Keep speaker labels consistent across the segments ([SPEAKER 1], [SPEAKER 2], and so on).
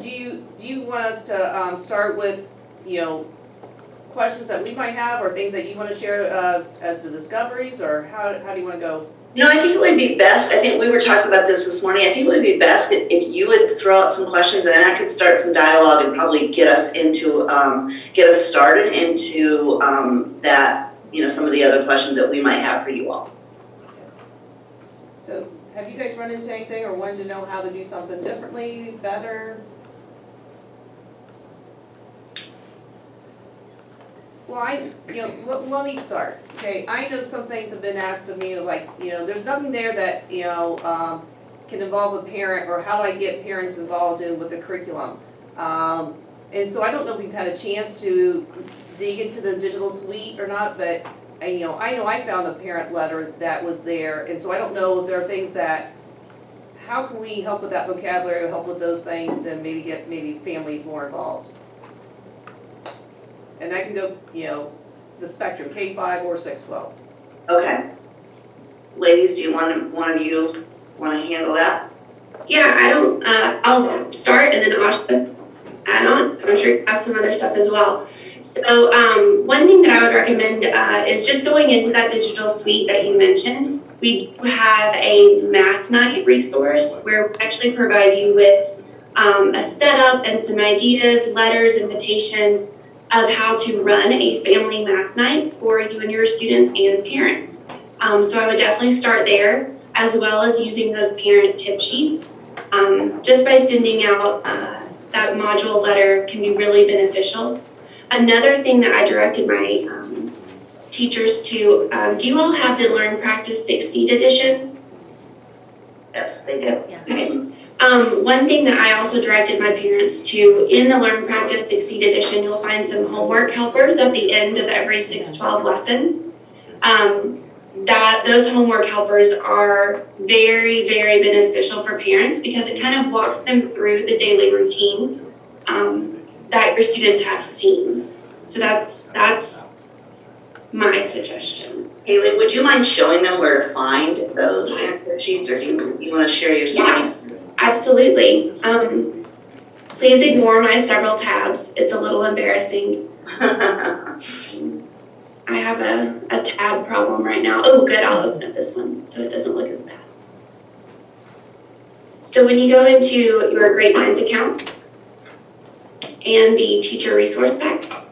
[SPEAKER 1] do you want us to start with, questions that we might have or things that you want to share as the discoveries, or how do you want to go?
[SPEAKER 2] I think it would be best, I think we were talking about this morning, I think it would be best if you would throw out some questions and then I could start some dialogue and probably get us started into that, some of the other questions that we might have for you all.
[SPEAKER 1] So have you guys run into anything or wanted to know how to do something differently, better? Well, let me start. Okay, I know some things have been asked of me, like, there's nothing there that, can involve a parent or how I get parents involved with the curriculum. And so I don't know if we've had a chance to dig into the digital suite or not, but I know I found a parent letter that was there, and so I don't know if there are things that, how can we help with that vocabulary, or help with those things, and maybe get families more involved? And that can go, the spectrum, K-5 or 6-12.
[SPEAKER 2] Okay. Ladies, do you one of you want to handle that?
[SPEAKER 3] Yeah, I'll start and then Asha add on. So I'm sure you have some other stuff as well. So one thing that I would recommend is just going into that digital suite that you mentioned. We do have a math night resource where we actually provide you with a setup and some ideas, letters, invitations of how to run a family math night for you and your students and parents. So I would definitely start there, as well as using those parent tip sheets. Just by sending out that module letter can be really beneficial. Another thing that I directed my teachers to, do you all have the Learn, Practice, Succeed edition?
[SPEAKER 2] Yes, they do.
[SPEAKER 3] Yeah. Okay. One thing that I also directed my parents to, in the Learn, Practice, Succeed edition, you'll find some homework helpers at the end of every 6-12 lesson. Those homework helpers are very, very beneficial for parents because it kind of walks them through the daily routine that your students have seen. So that's my suggestion.
[SPEAKER 2] Haley, would you mind showing them where to find those answer sheets, or do you want to share your screen?
[SPEAKER 3] Yeah, absolutely. Please ignore my several tabs. It's a little embarrassing. I have a tab problem right now. Oh, good, I'll open up this one so it doesn't look as bad. So when you go into your Great Minds account and the teacher resource pack,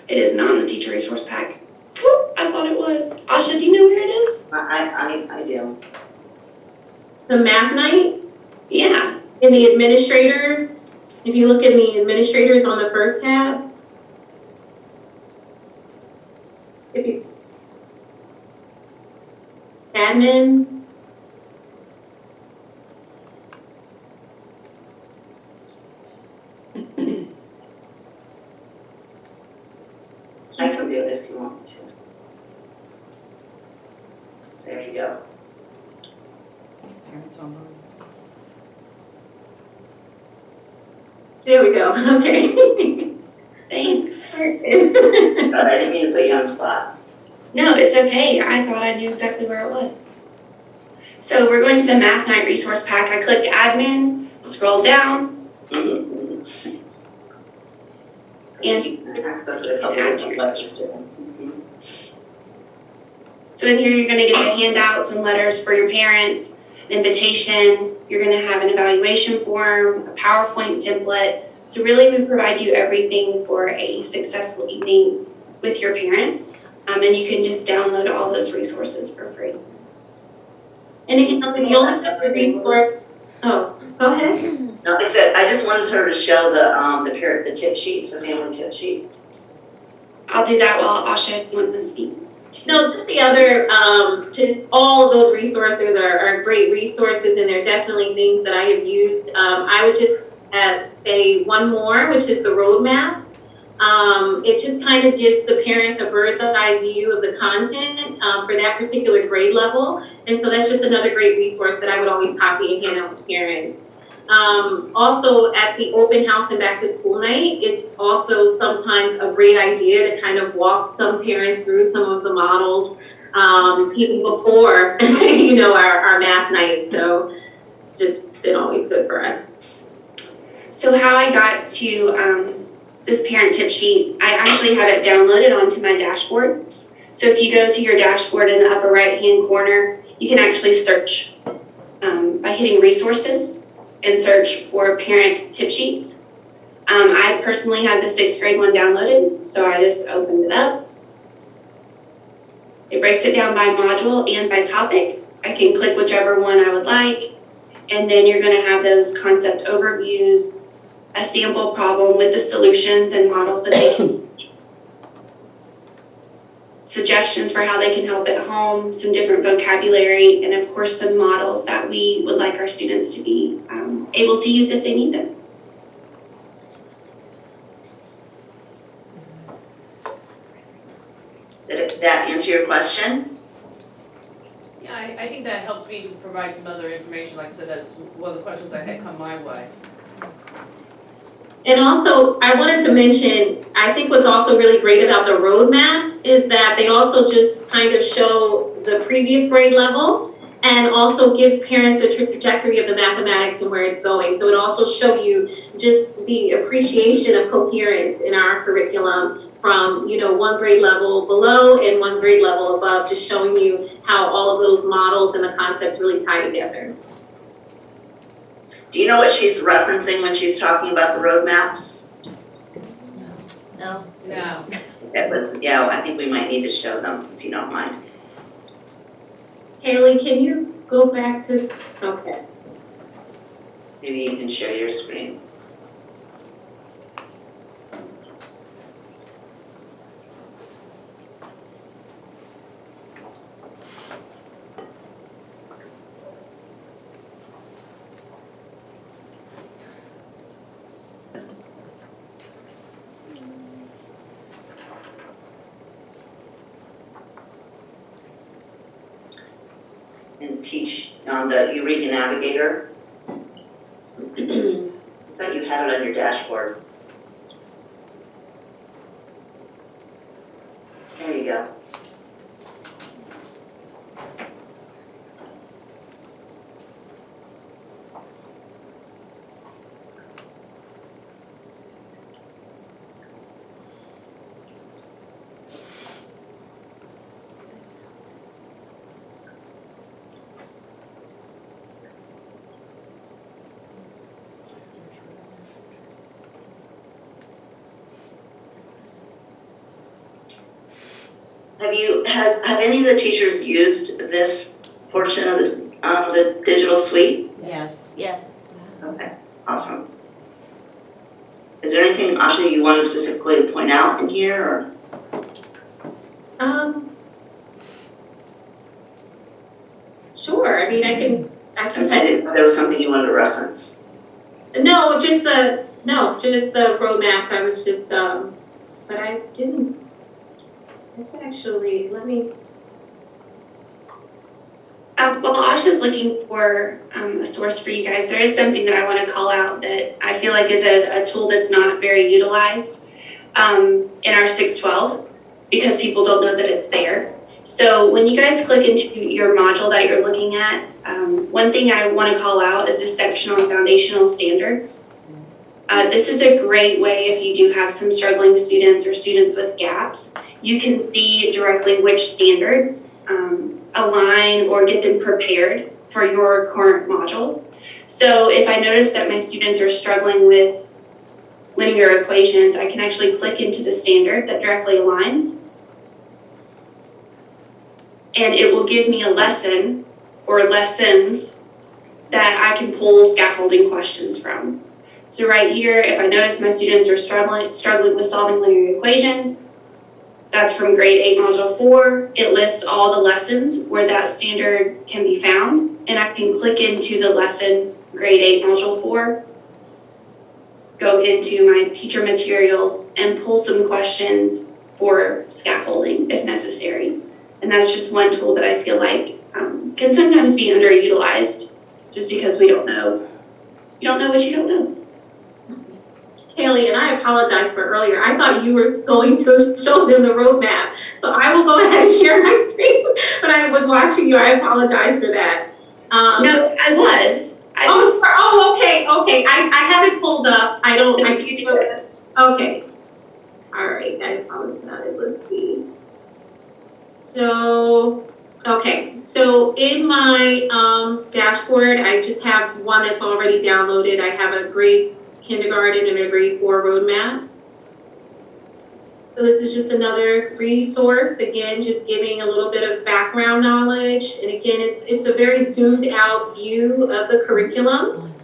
[SPEAKER 3] it is not in the teacher resource pack. Whoop, I thought it was. Asha, do you know where it is?
[SPEAKER 2] I do.
[SPEAKER 4] The math night?
[SPEAKER 3] Yeah.
[SPEAKER 4] In the administrators, if you look in the administrators on the first tab, admin,
[SPEAKER 2] I can do it if you want me to. There you go.
[SPEAKER 1] Parents on board.
[SPEAKER 4] there we go, okay.
[SPEAKER 3] Thanks.
[SPEAKER 2] But I didn't mean to put you on the spot.
[SPEAKER 3] No, it's okay. I thought I knew exactly where it was. So we're going to the Math Night resource pack. I clicked admin, scroll down, and
[SPEAKER 2] You can access it a couple of different lectures too.
[SPEAKER 3] so in here you're going to get the handouts and letters for your parents, an invitation. You're going to have an evaluation form, a PowerPoint template. So really we provide you everything for a successful evening with your parents. And you can just download all those resources for free.
[SPEAKER 4] And you'll have to read for, oh, go ahead.
[SPEAKER 2] No, I said, I just wanted her to show the tip sheets, the family tip sheets.
[SPEAKER 3] I'll do that while Asha wants to speak.
[SPEAKER 4] No, just the other, just all of those resources are great resources, and they're definitely things that I have used. I would just say one more, which is the roadmaps. It just kind of gives the parents a bird's eye view of the content for that particular grade level. And so that's just another great resource that I would always copy and hand out to parents. Also at the open house and back to school night, it's also sometimes a great idea to kind of walk some parents through some of the models, even before, our math night. So just been always good for us.
[SPEAKER 3] So how I got to this parent tip sheet, I actually have it downloaded onto my dashboard. So if you go to your dashboard in the upper right-hand corner, you can actually search by hitting resources and search for parent tip sheets. I personally have the 6th grade one downloaded, so I just opened it up. It breaks it down by module and by topic. I can click whichever one I would like, and then you're going to have those concept overviews, a sample problem with the solutions and models that they can see, suggestions for how they can help at home, some different vocabulary, and of course some models that we would like our students to be able to use if they need them.
[SPEAKER 2] Did that answer your question?
[SPEAKER 1] Yeah, I think that helps me to provide some other information. Like I said, that's one of the questions that had come my way.
[SPEAKER 4] And also, I wanted to mention, I think what's also really great about the roadmaps is that they also just kind of show the previous grade level and also gives parents the trajectory of the mathematics and where it's going. So it also show you just the appreciation of coherence in our curriculum from, one grade level below and one grade level above, just showing you how all of those models and the concepts really tie together.
[SPEAKER 2] Do you know what she's referencing when she's talking about the roadmaps?
[SPEAKER 5] No.
[SPEAKER 1] No.
[SPEAKER 2] Yeah, I think we might need to show them, if you don't mind.
[SPEAKER 4] Haley, can you go back to, okay.
[SPEAKER 2] Maybe you can share your screen. And teach on the Eureka Navigator. I thought you had it on your dashboard. There you go. Have any of the teachers used this portion of the digital suite?
[SPEAKER 5] Yes. Yes.
[SPEAKER 2] Okay, awesome. Is there anything, Asha, you wanted specifically to point out in here, or?
[SPEAKER 4] Sure, I mean, I can.
[SPEAKER 2] I didn't know there was something you wanted to reference.
[SPEAKER 4] No, just the roadmaps, I was just, but I didn't. It's actually, let me.
[SPEAKER 3] While Asha's looking for a source for you guys, there is something that I want to call out that I feel like is a tool that's not very utilized in our 612 because people don't know that it's there. So when you guys click into your module that you're looking at, one thing I want to call out is this section on foundational standards. This is a great way if you do have some struggling students or students with gaps. You can see directly which standards align or get them prepared for your current module. So if I notice that my students are struggling with linear equations, I can actually click into the standard that directly aligns. And it will give me a lesson or lessons that I can pull scaffolding questions from. So right here, if I notice my students are struggling with solving linear equations, that's from grade 8, module 4. It lists all the lessons where that standard can be found, and I can click into the lesson, grade 8, module 4, go into my teacher materials, and pull some questions for scaffolding if necessary. And that's just one tool that I feel like can sometimes be underutilized just because we don't know You don't know what you don't know.
[SPEAKER 4] Haley, and I apologize for earlier. I thought you were going to show them the roadmap. So I will go ahead and share my screen. But I was watching you. I apologize for that.
[SPEAKER 3] No, I was.
[SPEAKER 4] Okay. I have it pulled up. I don't.
[SPEAKER 3] No,
[SPEAKER 4] I
[SPEAKER 3] you do it.
[SPEAKER 4] Okay. All right. I apologize. Let's see. So, okay. So in my dashboard, I just have one that's already downloaded. I have a grade kindergarten and a grade 4 roadmap. So this is just another resource, again, just giving a little bit of background knowledge. And again, it's a very zoomed out view of the curriculum,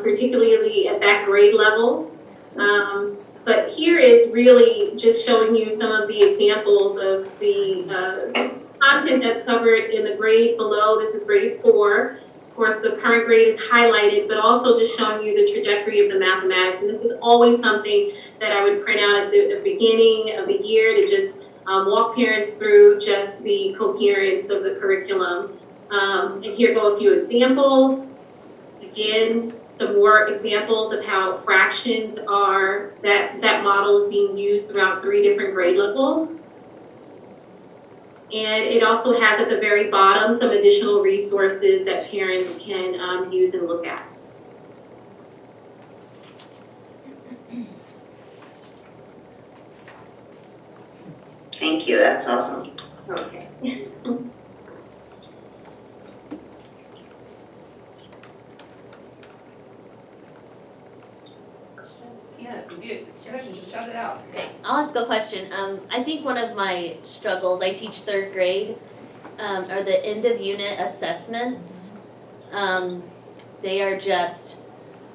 [SPEAKER 4] particularly at that grade level. But here is really just showing you some of the examples of the content that's covered in the grade below. This is grade 4. Of course, the current grade is highlighted, but also just showing you the trajectory of the mathematics. And this is always something that I would print out at the beginning of the year to just walk parents through just the coherence of the curriculum. And here go a few examples. Again, some more examples of how fractions are, that model is being used throughout 3 different grade levels. And it also has at the very bottom some additional resources that parents can use and look at.
[SPEAKER 2] Thank you, that's awesome.
[SPEAKER 4] Okay.
[SPEAKER 1] Yeah, good. Just shout it out.
[SPEAKER 5] Okay, I'll ask a question. I think one of my struggles, I teach 3rd grade, are the end of unit assessments. They are just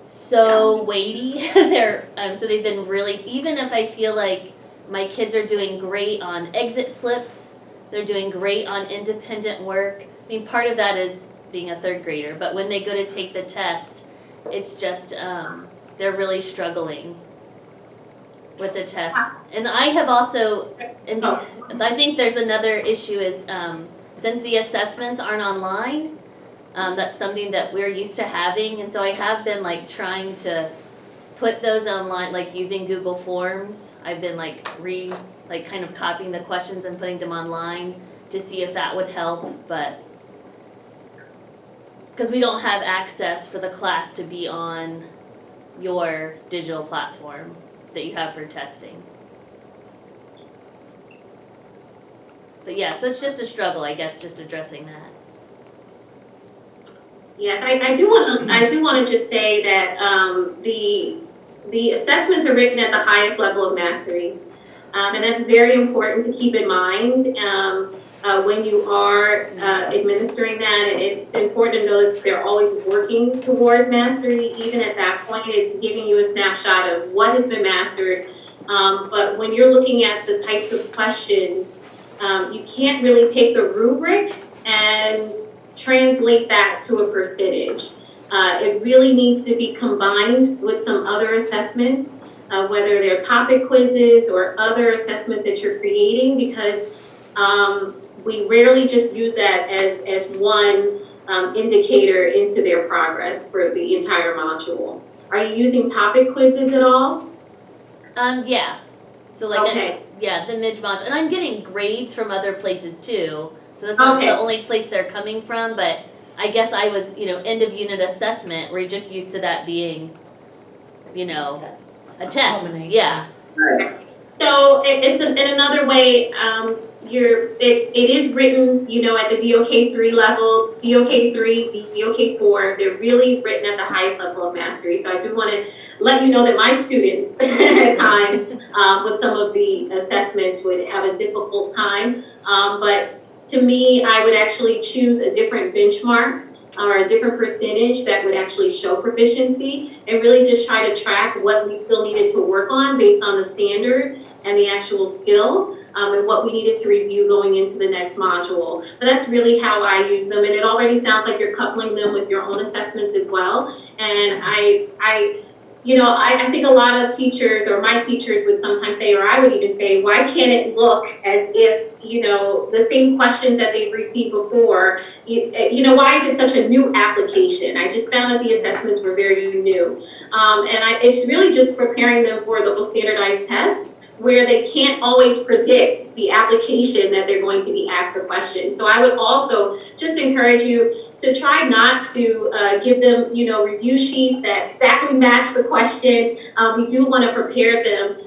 [SPEAKER 5] so weighty. So they've been really, even if I feel like my kids are doing great on exit slips, they're doing great on independent work. I mean, part of that is being a 3rd grader, but when they go to take the test, it's just, they're really struggling with the test. And I have also, and I think there's another issue is, since the assessments aren't online, that's something that we're used to having, and so I have been like trying to put those online, like using Google Forms. I've been like kind of copying the questions and putting them online to see if that would help, but because we don't have access for the class to be on your digital platform that you have for testing. But yeah, so it's just a struggle, I guess, just addressing that.
[SPEAKER 4] Yes, I do want to just say that the assessments are written at the highest level of mastery, and that's very important to keep in mind when you are administering that. It's important to know that they're always working towards mastery. Even at that point, it's giving you a snapshot of what has been mastered. But when you're looking at the types of questions, you can't really take the rubric and translate that to a percentage. It really needs to be combined with some other assessments, whether they're topic quizzes or other assessments that you're creating, because we rarely just use that as one indicator into their progress for the entire module. Are you using topic quizzes at all?
[SPEAKER 5] Yeah. So like,
[SPEAKER 4] Okay.
[SPEAKER 5] the mid-module, and I'm getting grades from other places too. So that's not the only place they're coming from, but I guess I was, end of unit assessment, we're just used to that being, a test, yeah.
[SPEAKER 2] Nice.
[SPEAKER 4] So it's in another way, it is written, at the DOK3 level, DOK3, DOK4, they're really written at the highest level of mastery. So I do want to let you know that my students at times with some of the assessments would have a difficult time, but to me, I would actually choose a different benchmark or a different percentage that would actually show proficiency, and really just try to track what we still needed to work on based on the standard and the actual skill, and what we needed to review going into the next module. But that's really how I use them, and it already sounds like you're coupling them with your own assessments as well. And I think a lot of teachers, or my teachers would sometimes say, or I would even say, why can't it look as if, the same questions that they've received before, why is it such a new application? I just found that the assessments were very new. It's really just preparing them for those standardized tests where they can't always predict the application that they're going to be asked a question. So I would also just encourage you to try not to give them, review sheets that exactly match the question. We do want to prepare them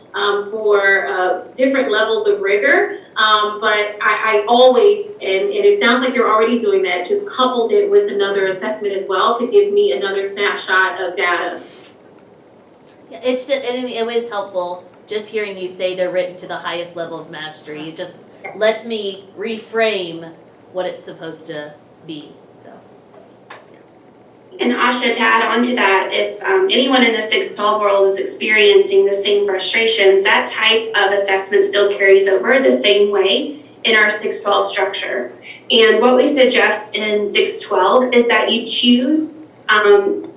[SPEAKER 4] for different levels of rigor, but I always, and it sounds like you're already doing that, just coupled it with another assessment as well to give me another snapshot of data.
[SPEAKER 5] Yeah, it was helpful just hearing you say they're written to the highest level of mastery. It just lets me reframe what it's supposed to be.
[SPEAKER 3] And Asha, to add on to that, if anyone in the 6-12 world is experiencing the same frustrations, that type of assessment still carries over the same way in our 6-12 structure. And what we suggest in 6-12 is that you choose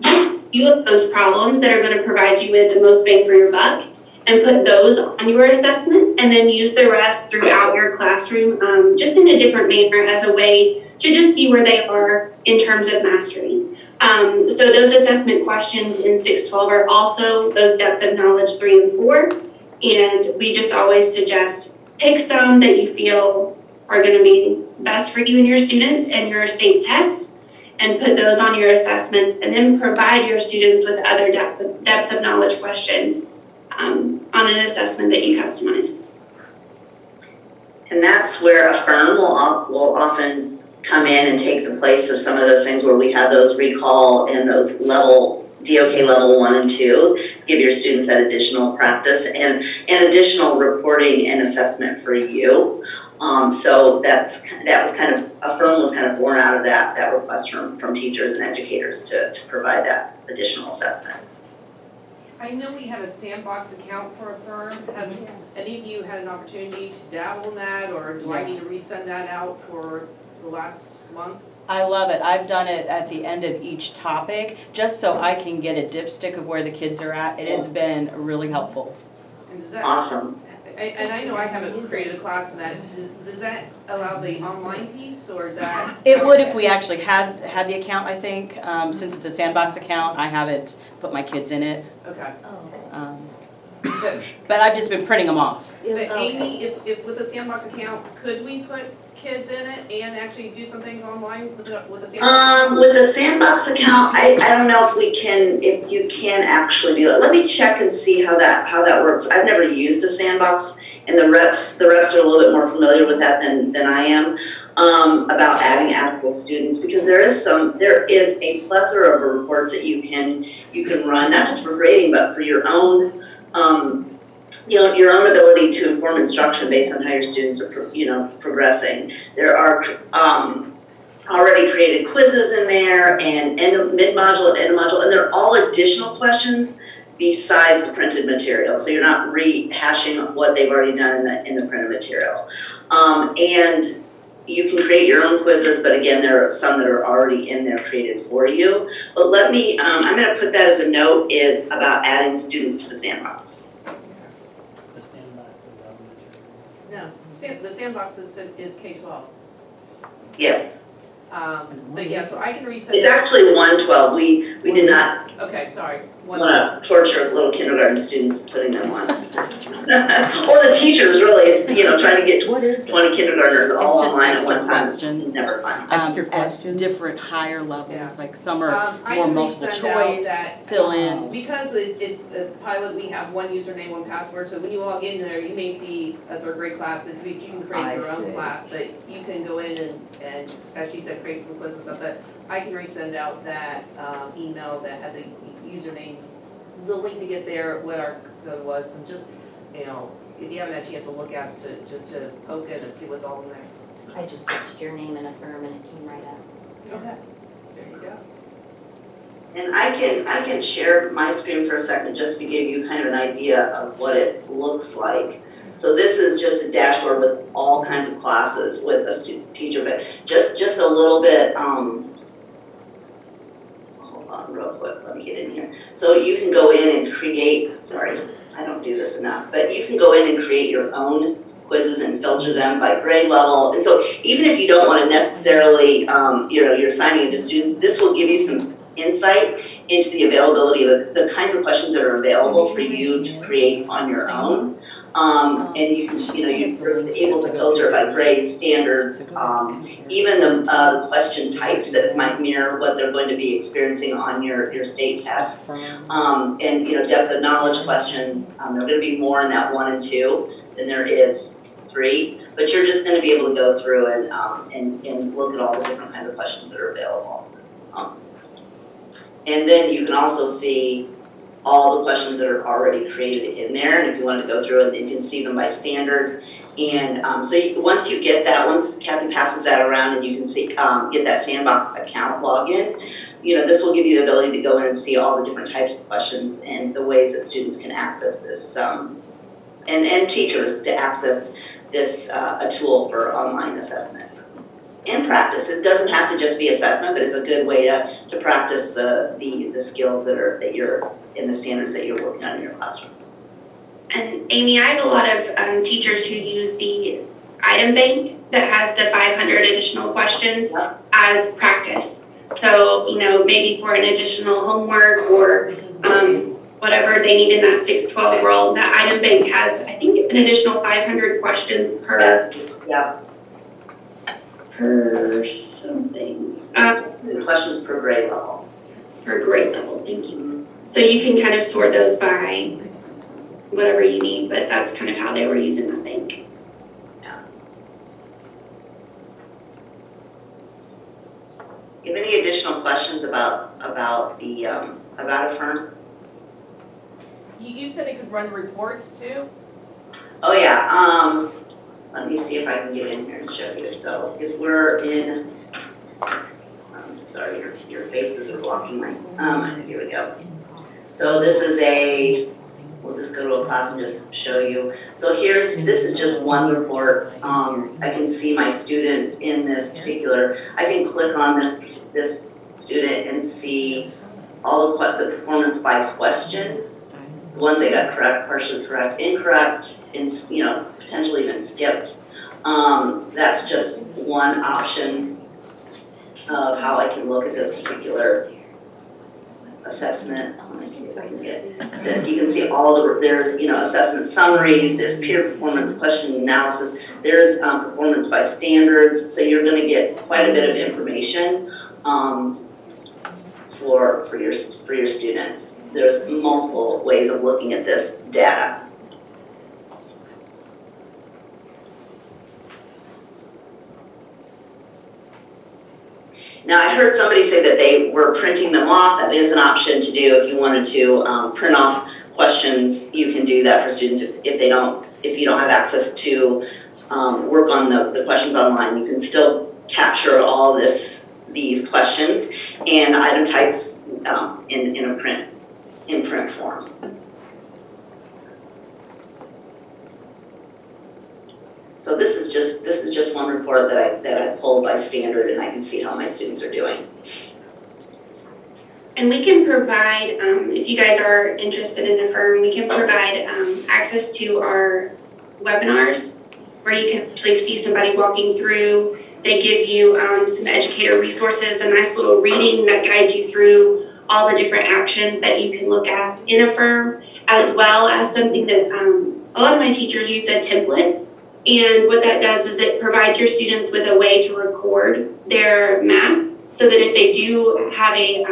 [SPEAKER 3] just a few of those problems that are going to provide you with the most bang for your buck and put those on your assessment, and then use the rest throughout your classroom just in a different manner as a way to just see where they are in terms of mastery. So those assessment questions in 6-12 are also those depth of knowledge 3 and 4. And we just always suggest pick some that you feel are going to be best for you and your students and your state tests, and put those on your assessments, and then provide your students with other depth of knowledge questions on an assessment that you customize.
[SPEAKER 2] And that's where a firm will often come in and take the place of some of those things where we have those recall and those DOK level 1 and 2, give your students that additional practice and additional reporting and assessment for you. So that was kind of, a firm was kind of born out of that request from teachers and educators to provide that additional assessment.
[SPEAKER 1] I know we have a sandbox account for a firm. Have any of you had an opportunity to dabble in that, or do I need to resend that out for the last month?
[SPEAKER 6] I love it. I've done it at the end of each topic, just so I can get a dipstick of where the kids are at. It has been really helpful.
[SPEAKER 1] And does that,
[SPEAKER 2] Awesome.
[SPEAKER 1] and I know I haven't created a class in that. Does that allow the online piece, or is that?
[SPEAKER 6] It would if we actually had the account, I think. Since it's a sandbox account, I haven't put my kids in it.
[SPEAKER 1] Okay.
[SPEAKER 5] Oh.
[SPEAKER 6] But I've just been printing them off.
[SPEAKER 1] But
[SPEAKER 5] Okay.
[SPEAKER 1] Amy, if with the sandbox account, could we put kids in it and actually do some things online with the sandbox?
[SPEAKER 2] With the sandbox account, I don't know if you can actually do it. Let me check and see how that works. I've never used a sandbox, and the reps are a little bit more familiar with that than I am, about adding actual students, because there is a plethora of reports that you can run, not just for grading, but for your own your own ability to inform instruction based on how your students are progressing. There are already created quizzes in there, and mid-module and end-of-module, and they're all additional questions besides the printed material. So you're not rehashing what they've already done in the printed material. And you can create your own quizzes, but again, there are some that are already in there created for you. But let me, I'm gonna put that as a note about adding students to the sandbox.
[SPEAKER 1] No, the sandbox is K-12.
[SPEAKER 2] Yes.
[SPEAKER 1] But yeah, so I can resend.
[SPEAKER 2] It's actually 112. We did not
[SPEAKER 1] Okay, sorry.
[SPEAKER 2] want to torture little kindergarten students putting them on. Or the teachers, really. It's, trying to get 20 kindergartners all
[SPEAKER 6] It's just
[SPEAKER 2] online at
[SPEAKER 6] extra
[SPEAKER 2] one time.
[SPEAKER 6] questions.
[SPEAKER 2] It's never fun.
[SPEAKER 6] At
[SPEAKER 7] questions?
[SPEAKER 6] different higher levels,
[SPEAKER 1] Yeah.
[SPEAKER 6] like some are
[SPEAKER 1] I
[SPEAKER 6] more
[SPEAKER 1] can
[SPEAKER 6] multiple
[SPEAKER 1] resend out
[SPEAKER 6] choice,
[SPEAKER 1] that,
[SPEAKER 6] fill-ins.
[SPEAKER 1] Because it's a pilot, we have one username, one password, so when you log in there, you may see a third grade class, and you can create your own class, but you can go in and, as she said, create some quizzes and stuff, but I can resend out that email that had the username, the link to get there, what our code was, and just, if you haven't had a chance to look at it, to poke it and see what's all in there.
[SPEAKER 8] I just searched your name in a firm and it came right up.
[SPEAKER 1] Okay, there you go.
[SPEAKER 2] And I can share my screen for a second just to give you kind of an idea of what it looks like. So this is just a dashboard with all kinds of classes with a student teacher, but just a little bit, hold on, real quick, let me get in here. So you can go in and create, sorry, I don't do this enough, but you can go in and create your own quizzes and filter them by grade level. And so even if you don't want to necessarily, you're assigning it to students, this will give you some insight into the availability of the kinds of questions that are available for you to create on your own. And you can, you're able to filter it by grade standards, even the question types that might mirror what they're going to be experiencing on your state test. And, depth of knowledge questions, there are going to be more in that 1 and 2 than there is 3, but you're just going to be able to go through and look at all the different kinds of questions that are available. And then you can also see all the questions that are already created in there, and if you wanted to go through it, you can see them by standard. And once you get that, once Kathy passes that around and you can see, get that Sandbox account login, this will give you the ability to go in and see all the different types of questions and the ways that students can access this, and teachers to access this, a tool for online assessment. And practice. It doesn't have to just be assessment, but it's a good way to practice the skills that you're in the standards that you're working on in your classroom.
[SPEAKER 3] And Amy, I have a lot of teachers who use the item bank that has the 500 additional questions as practice. So, maybe for an additional homework or whatever they need in that 6-12 world, that item bank has, I think, an additional 500 questions per something.
[SPEAKER 2] Questions per grade level.
[SPEAKER 3] Per grade level, thank you. So you can kind of sort those by whatever you need, but that's kind of how they were using that bank.
[SPEAKER 2] Yeah. You have any additional questions about the about a firm?
[SPEAKER 1] You said it could run reports too?
[SPEAKER 2] Oh yeah. Let me see if I can get in here and show you. So if we're in, sorry, your faces are blocking my, here we go. So this is we'll just go to a class and just show you. So this is just one report. I can see my students in this particular, I can click on this student and see all of the performance by question. The ones that got correct, partially correct, incorrect, and potentially even skipped. That's just one option of how I can look at this particular assessment. Let me see if I can get that. You can see there's assessment summaries, there's peer performance question analysis, there's performance by standards. So you're going to get quite a bit of information for your students. There's multiple ways of looking at this data. Now, I heard somebody say that they were printing them off. That is an option to do if you wanted to print off questions. You can do that for students if you don't have access to work on the questions online. You can still capture all these questions and item types in print form. So this is just one report that I pulled by standard, and I can see how my students are doing.
[SPEAKER 3] And we can provide, if you guys are interested in a firm, we can provide access to our webinars where you can actually see somebody walking through. They give you some educator resources, a nice little reading that guides you through all the different actions that you can look at in a firm, as well as something that a lot of my teachers use, a template. And what that does is it provides your students with a way to record their math so that if they do have a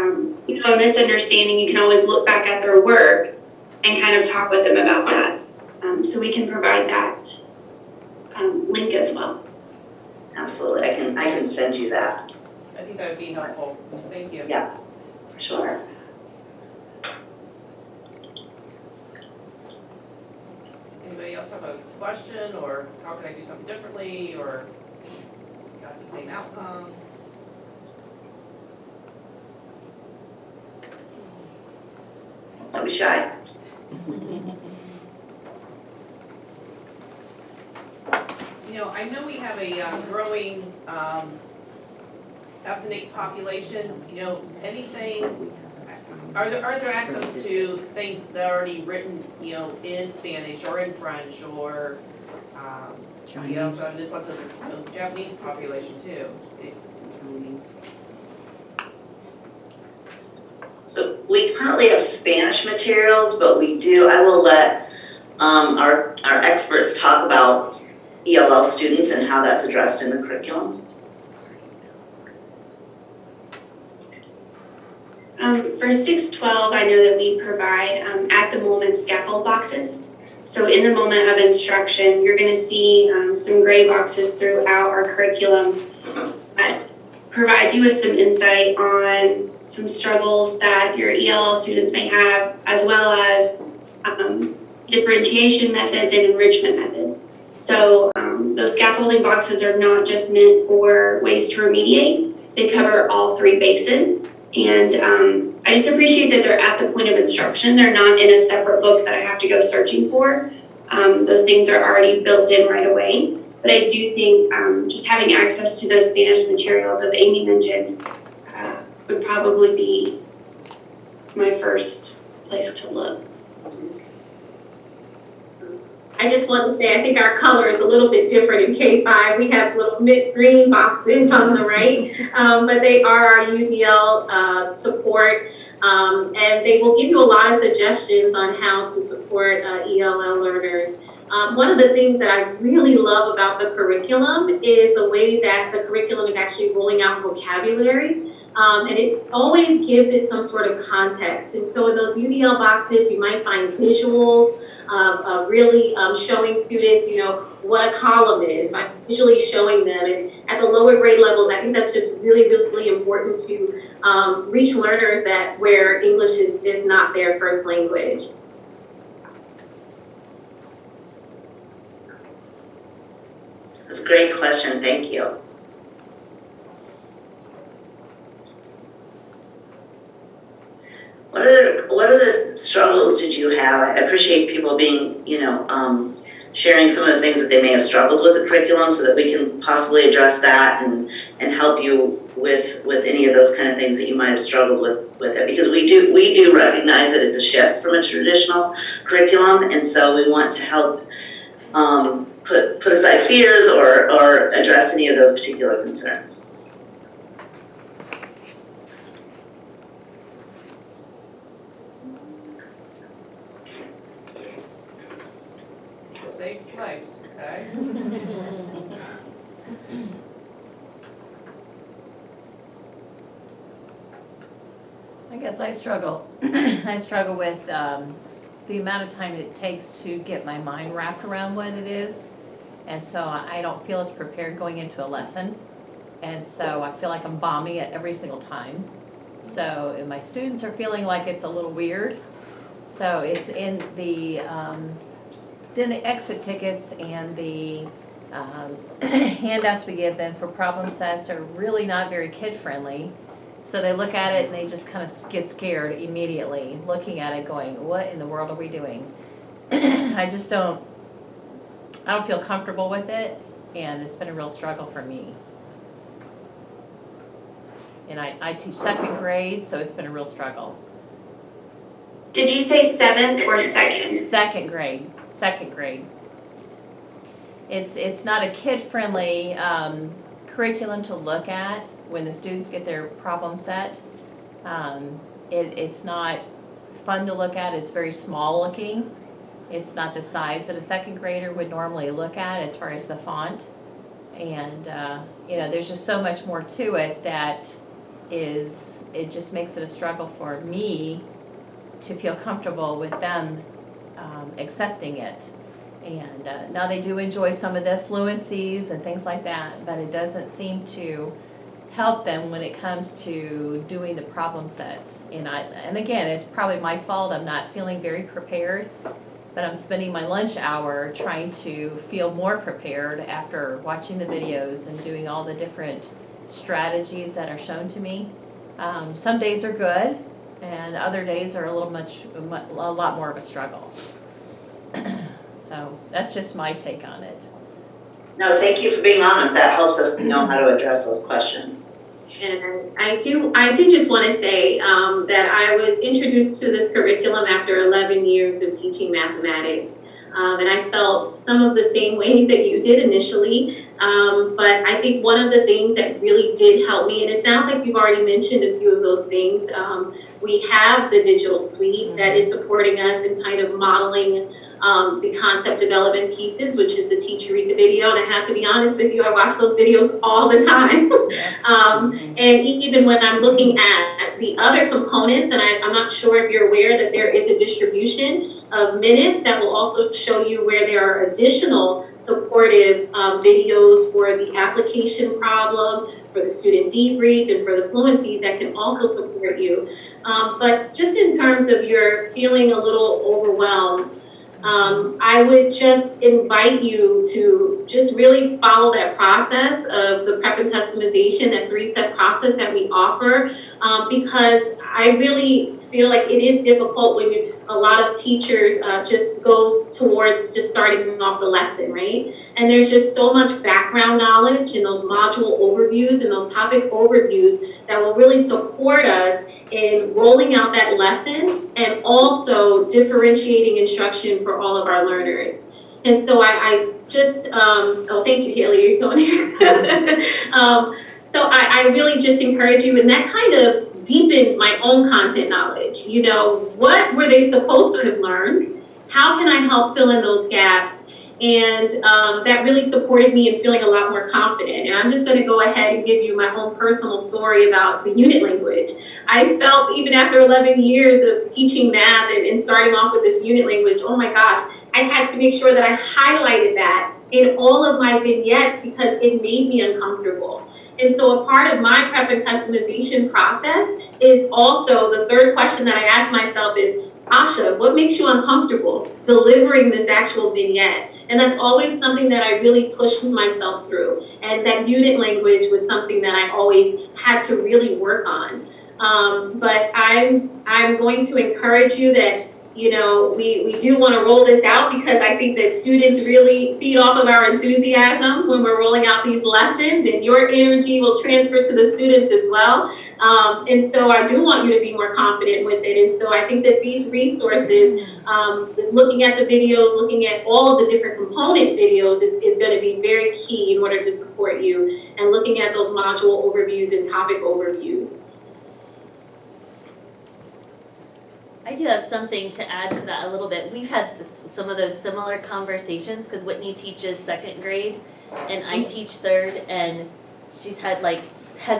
[SPEAKER 3] misunderstanding, you can always look back at their work and kind of talk with them about that. So we can provide that link as well.
[SPEAKER 2] Absolutely, I can send you that.
[SPEAKER 1] I think that would be helpful. Thank you.
[SPEAKER 2] Yeah, sure.
[SPEAKER 1] Anybody else have a question, or how can I do something differently, or got the same outcome?
[SPEAKER 2] Don't be shy.
[SPEAKER 1] I know we have a growing ethnic population. Anything, are there access to things that are already written, in Spanish or in French or, so it depends on the Japanese population too.
[SPEAKER 2] So we currently have Spanish materials, but I will let our experts talk about ELL students and how that's addressed in the curriculum.
[SPEAKER 3] For 612, I know that we provide, at the moment, scaffold boxes. So in the moment of instruction, you're going to see some gray boxes throughout our curriculum that provide you with some insight on some struggles that your ELL students may have, as well as differentiation methods and enrichment methods. So those scaffolding boxes are not just meant for ways to remediate. They cover all three bases. And I just appreciate that they're at the point of instruction. They're not in a separate book that I have to go searching for. Those things are already built in right away. But I do think just having access to those Spanish materials, as Amy mentioned, would probably be my first place to look.
[SPEAKER 4] I just want to say, I think our color is a little bit different in K-5. We have little mint green boxes on the right, but they are our UDL support, and they will give you a lot of suggestions on how to support ELL learners. One of the things that I really love about the curriculum is the way that the curriculum is actually rolling out vocabulary. And it always gives it some sort of context. And so in those UDL boxes, you might find visuals of really showing students, what a column is, by visually showing them. And at the lower grade levels, I think that's just really, really important to reach learners where English is not their first language.
[SPEAKER 2] That's a great question, thank you. What other struggles did you have? I appreciate people being, sharing some of the things that they may have struggled with the curriculum so that we can possibly address that and help you with any of those kind of things that you might have struggled with it. Because we do recognize that it's a shift from a traditional curriculum, and so we want to help put aside fears or address any of those particular concerns.
[SPEAKER 1] Safe place, okay?
[SPEAKER 7] I guess I struggle. I struggle with the amount of time it takes to get my mind wrapped around what it is. And so I don't feel as prepared going into a lesson. And so I feel like I'm bombing it every single time. So my students are feeling like it's a little weird. So it's in the then the exit tickets and the handouts we give them for problem sets are really not very kid-friendly. So they look at it and they just kind of get scared immediately, looking at it going, what in the world are we doing? I don't feel comfortable with it, and it's been a real struggle for me. And I teach second grade, so it's been a real struggle.
[SPEAKER 3] Did you say 7th or 2nd?
[SPEAKER 7] Second grade. It's not a kid-friendly curriculum to look at when the students get their problem set. It's not fun to look at. It's very small looking. It's not the size that a second grader would normally look at as far as the font. And there's just so much more to it that it just makes it a struggle for me to feel comfortable with them accepting it. And now they do enjoy some of the fluencies and things like that, but it doesn't seem to help them when it comes to doing the problem sets. And again, it's probably my fault. I'm not feeling very prepared, but I'm spending my lunch hour trying to feel more prepared after watching the videos and doing all the different strategies that are shown to me. Some days are good, and other days are a lot more of a struggle. So that's just my take on it.
[SPEAKER 2] No, thank you for being honest. That helps us to know how to address those questions.
[SPEAKER 4] And I do just want to say that I was introduced to this curriculum after 11 years of teaching mathematics. And I felt some of the same ways that you did initially. But I think one of the things that really did help me, and it sounds like you've already mentioned a few of those things, we have the digital suite that is supporting us in kind of modeling the concept development pieces, which is the Teach Eureka video. And I have to be honest with you, I watch those videos all the time. And even when I'm looking at the other components, and I'm not sure if you're aware that there is a distribution of minutes that will also show you where there are additional supportive videos for the application problem, for the student debrief, and for the fluencies that can also support you. But just in terms of your feeling a little overwhelmed, I would just invite you to just really follow that process of the prep and customization, that 3-step process that we offer, because I really feel like it is difficult when a lot of teachers just go towards just starting off the lesson, right? And there's just so much background knowledge in those module overviews and those topic overviews that will really support us in rolling out that lesson and also differentiating instruction for all of our learners. And so I just, oh, thank you, Haley, you're going here. So I really just encourage you, and that kind of deepened my own content knowledge. You know, what were they supposed to have learned? How can I help fill in those gaps? And that really supported me in feeling a lot more confident. And I'm just going to go ahead and give you my own personal story about the unit language. I felt even after 11 years of teaching math and starting off with this unit language, oh my gosh, I had to make sure that I highlighted that in all of my vignettes because it made me uncomfortable. And so a part of my prep and customization process is also the third question that I ask myself is, Asha, what makes you uncomfortable delivering this actual vignette? And that's always something that I really pushed myself through. And that unit language was something that I always had to really work on. But I'm going to encourage you that, you know, we do want to roll this out because I think that students really feed off of our enthusiasm when we're rolling out these lessons, and your energy will transfer to the students as well. And so I do want you to be more confident with it. And so I think that these resources, looking at the videos, looking at all of the different component videos is going to be very key in order to support you, and looking at those module overviews and topic overviews.
[SPEAKER 5] I do have something to add to that a little bit. We've had some of those similar conversations because Whitney teaches 2nd grade and I teach 3rd, and she's had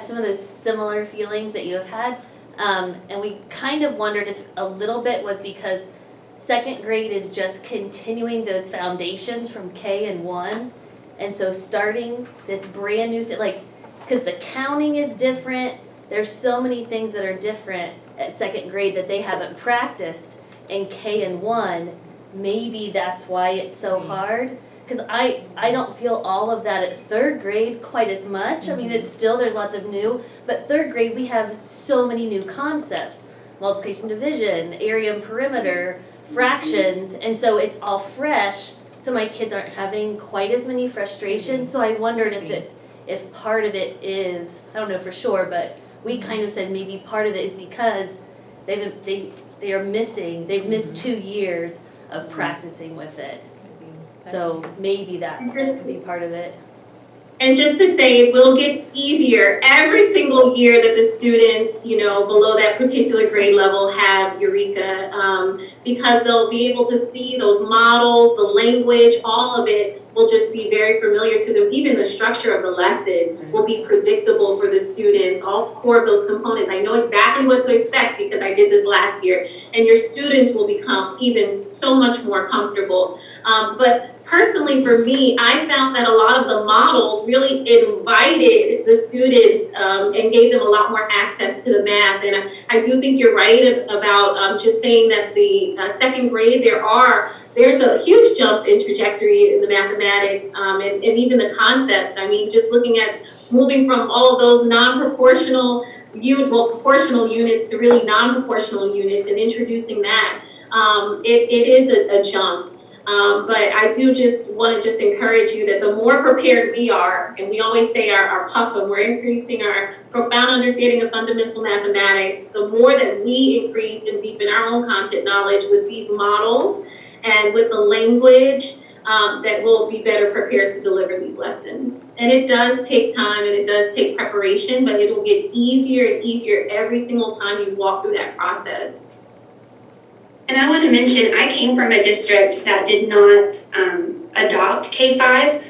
[SPEAKER 5] some of those similar feelings that you have had. And we kind of wondered if a little bit was because 2nd grade is just continuing those foundations from K and 1. And so starting this brand new thing, because the counting is different, there's so many things that are different at 2nd grade that they haven't practiced in K and 1. Maybe that's why it's so hard. Because I don't feel all of that at 3rd grade quite as much. I mean, it's still, there's lots of new, but 3rd grade we have so many new concepts. Multiplication, division, area and perimeter, fractions, and so it's all fresh, so my kids aren't having quite as many frustrations. So I wondered if part of it is, I don't know for sure, but we kind of said maybe part of it is because they've missed 2 years of practicing with it. So maybe that could be part of it.
[SPEAKER 4] And just to say, it will get easier every single year that the students, below that particular grade level have Eureka, because they'll be able to see those models, the language, all of it will just be very familiar to them. Even the structure of the lesson will be predictable for the students, all 4 of those components. I know exactly what to expect because I did this last year, and your students will become even so much more comfortable. But personally, for me, I found that a lot of the models really invited the students and gave them a lot more access to the math. And I do think you're right about just saying that the 2nd grade, there's a huge jump in trajectory in the mathematics and even the concepts. I mean, just looking at moving from all of those proportional units to really non-proportional units and introducing that, it is a jump. But I do just want to just encourage you that the more prepared we are, and we always say our PUF, when we're increasing our profound understanding of fundamental mathematics, the more that we increase and deepen our own content knowledge with these models and with the language, that we'll be better prepared to deliver these lessons. And it does take time and it does take preparation, but it will get easier and easier every single time you walk through that process.
[SPEAKER 3] And I want to mention, I came from a district that did not adopt K-5.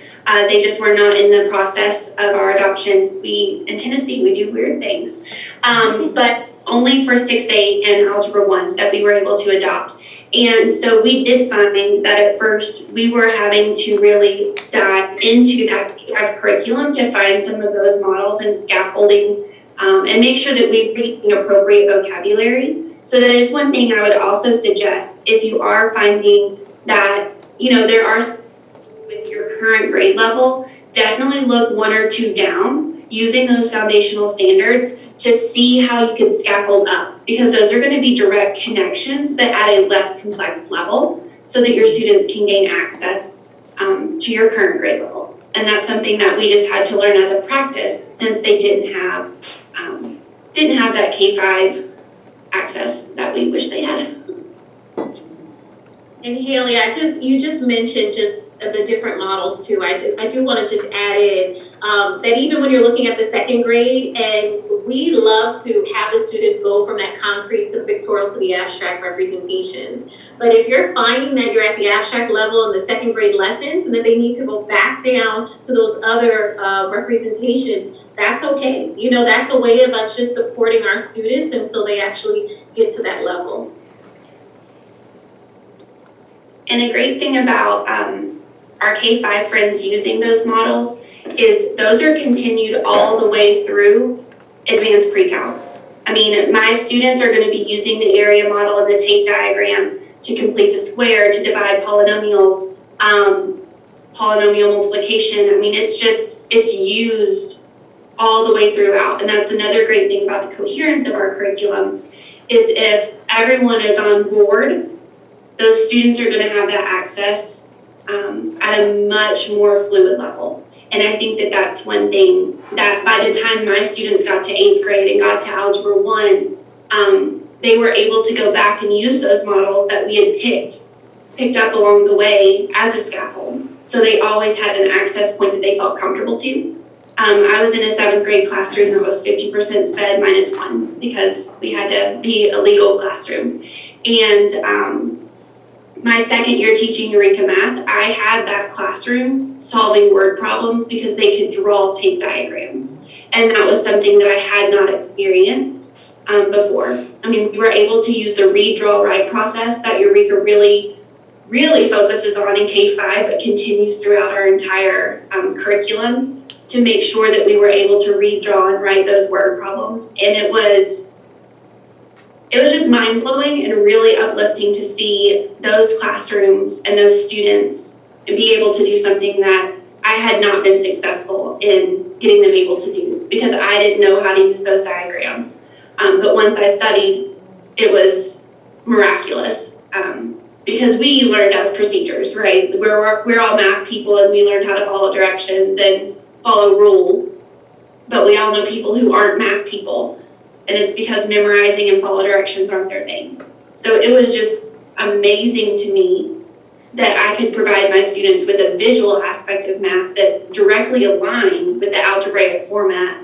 [SPEAKER 3] They just were not in the process of our adoption. In Tennessee, we do weird things. But only for 6-8 and Algebra 1 that we were able to adopt. And so we did find that at first we were having to really dive into that K-5 curriculum to find some of those models and scaffolding and make sure that we read the appropriate vocabulary. So that is one thing I would also suggest if you are finding that, there are with your current grade level, definitely look 1 or 2 down using those foundational standards to see how you can scaffold up, because those are going to be direct connections, but at a less complex level so that your students can gain access to your current grade level. And that's something that we just had to learn as a practice since they didn't have that K-5 access that we wish they had.
[SPEAKER 4] And Haley, you just mentioned just the different models too. I do want to just add in that even when you're looking at the second grade, and we love to have the students go from that concrete to the pictorial to the abstract representations. But if you're finding that you're at the abstract level in the second grade lessons and that they need to go back down to those other representations, that's okay. That's a way of us just supporting our students until they actually get to that level.
[SPEAKER 3] And a great thing about our K-5 friends using those models is those are continued all the way through advanced pre-cal. I mean, my students are going to be using the area model and the tape diagram to complete the square, to divide polynomials, polynomial multiplication. I mean, it's used all the way throughout. And that's another great thing about the coherence of our curriculum is if everyone is on board, those students are going to have that access at a much more fluid level. And I think that that's one thing that by the time my students got to 8th grade and got to Algebra 1, they were able to go back and use those models that we had picked up along the way as a scaffold. So they always had an access point that they felt comfortable to. I was in a 7th grade classroom that was 50% sped -1 because we had to be a legal classroom. And my second year teaching Eureka Math, I had that classroom solving word problems because they could draw tape diagrams. And that was something that I had not experienced before. I mean, we were able to use the read, draw, write process that Eureka really focuses on in K-5, but continues throughout our entire curriculum to make sure that we were able to read, draw, and write those word problems. And it was just mind-blowing and really uplifting to see those classrooms and those students be able to do something that I had not been successful in getting them able to do because I didn't know how to use those diagrams. But once I studied, it was miraculous because we learned as procedures, right? We're all math people and we learned how to follow directions and follow rules, but we all know people who aren't math people. And it's because memorizing and follow directions aren't their thing. So it was just amazing to me that I could provide my students with a visual aspect of math that directly aligned with the algebraic format.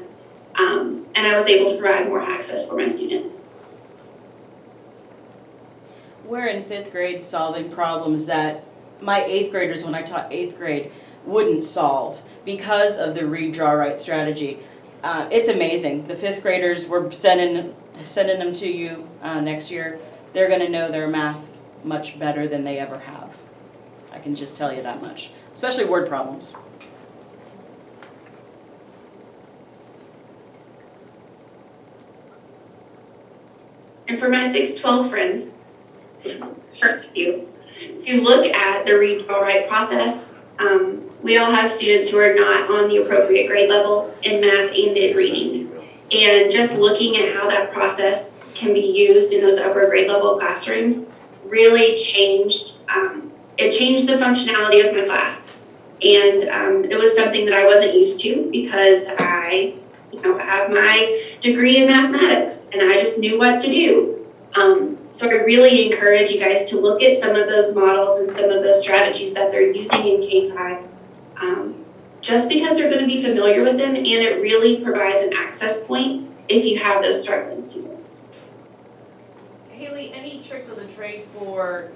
[SPEAKER 3] And I was able to provide more access for my students.
[SPEAKER 6] We're in 5th grade solving problems that my 8th graders, when I taught 8th grade, wouldn't solve because of the read, draw, write strategy. It's amazing. The 5th graders, we're sending them to you next year. They're going to know their math much better than they ever have. I can just tell you that much, especially word problems.
[SPEAKER 3] And for my 6-12 friends, for you, to look at the read, draw, write process, we all have students who are not on the appropriate grade level in math and in reading. And just looking at how that process can be used in those upper grade level classrooms really changed. it changed the functionality of my class. And it was something that I wasn't used to because I have my degree in mathematics and I just knew what to do. So I really encourage you guys to look at some of those models and some of those strategies that they're using in K-5, just because they're going to be familiar with them, and it really provides an access point if you have those struggling students.
[SPEAKER 1] Haley, any tricks of the trade for,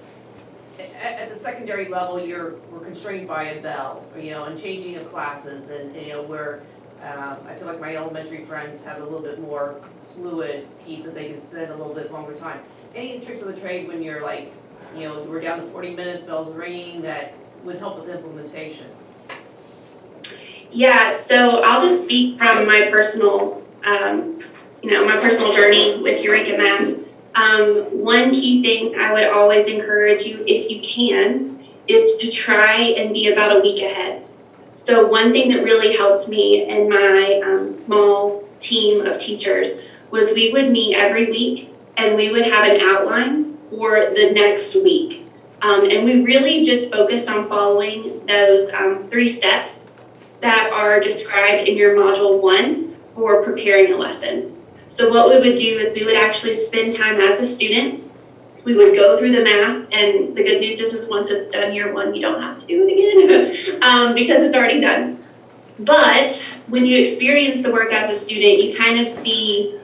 [SPEAKER 1] at the secondary level, we're constrained by a bell, and changing of classes, and, where I feel like my elementary friends have a little bit more fluid piece that they can sit a little bit longer time. Any tricks of the trade when you're like, we're down to 40 minutes, bells ringing, that would help with implementation?
[SPEAKER 3] Yeah, so I'll just speak from my personal, my personal journey with Eureka Math. One key thing I would always encourage you, if you can, is to try and be about a week ahead. So one thing that really helped me and my small team of teachers was we would meet every week and we would have an outline for the next week. And we really just focused on following those 3 steps that are described in your module 1 for preparing a lesson. So what we would do is we would actually spend time as a student. We would go through the math, and the good news is once it's done year 1, you don't have to do it again because it's already done. But when you experience the work as a student, you kind of see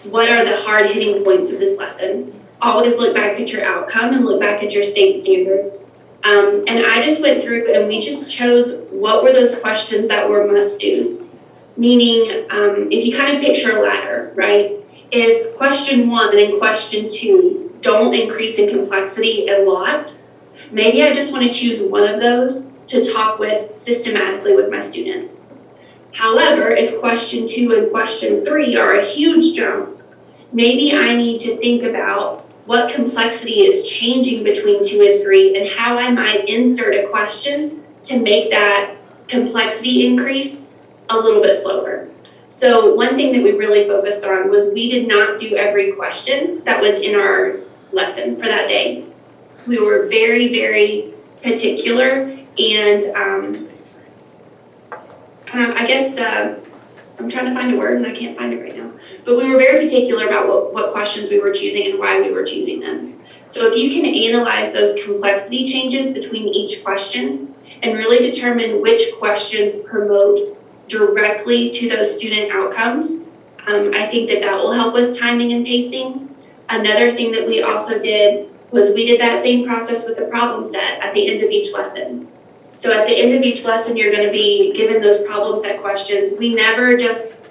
[SPEAKER 3] what are the hard hitting points of this lesson. Always look back at your outcome and look back at your state standards. And I just went through and we just chose what were those questions that were must-dos. Meaning, if you kind of picture a ladder, right? If question 1 and question 2 don't increase in complexity a lot, maybe I just want to choose one of those to talk with systematically with my students. However, if question 2 and question 3 are a huge jump, maybe I need to think about what complexity is changing between 2 and 3 and how I might insert a question to make that complexity increase a little bit slower. So one thing that we really focused on was we did not do every question that was in our lesson for that day. We were very, very particular, and I guess I'm trying to find a word and I can't find it right now. But we were very particular about what questions we were choosing and why we were choosing them. So if you can analyze those complexity changes between each question and really determine which questions promote directly to those student outcomes, I think that will help with timing and pacing. Another thing that we also did was we did that same process with the problem set at the end of each lesson. So at the end of each lesson, you're going to be given those problem set questions. We never just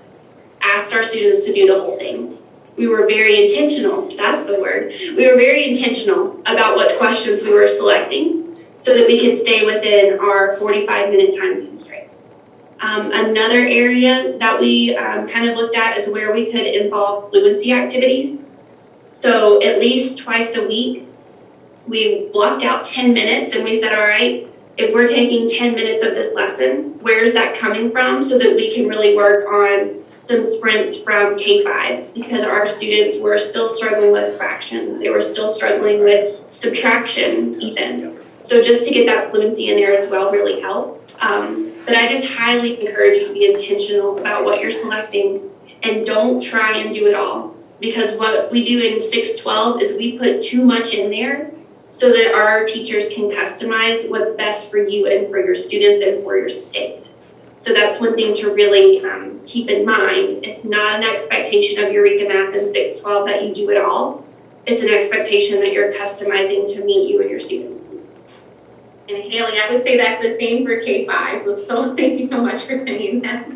[SPEAKER 3] asked our students to do the whole thing. We were very intentional, that's the word. We were very intentional about what questions we were selecting so that we could stay within our 45-minute time constraint. Another area that we kind of looked at is where we could involve fluency activities. So at least twice a week, we blocked out 10 minutes and we said, all right, if we're taking 10 minutes of this lesson, where's that coming from so that we can really work on some sprints from K-5, because our students were still struggling with fractions. They were still struggling with subtraction even. So just to get that fluency in there as well really helped. But I just highly encourage you to be intentional about what you're selecting and don't try and do it all. Because what we do in 612 is we put too much in there so that our teachers can customize what's best for you and for your students and for your state. So that's one thing to really keep in mind. It's not an expectation of Eureka Math in 612 that you do it all. It's an expectation that you're customizing to meet you and your students' needs.
[SPEAKER 4] And Haley, I would say that's the same for K-5, so thank you so much for saying that.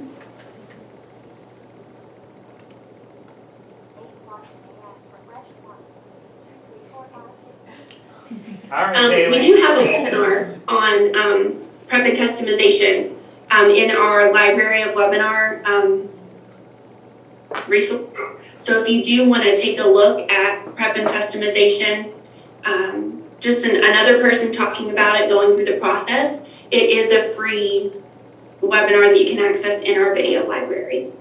[SPEAKER 9] All right, Haley.
[SPEAKER 3] We do have a webinar on prep and customization in our library of webinar resource. So if you do want to take a look at prep and customization, just another person talking about it, going through the process, it is a free webinar that you can access in our video library.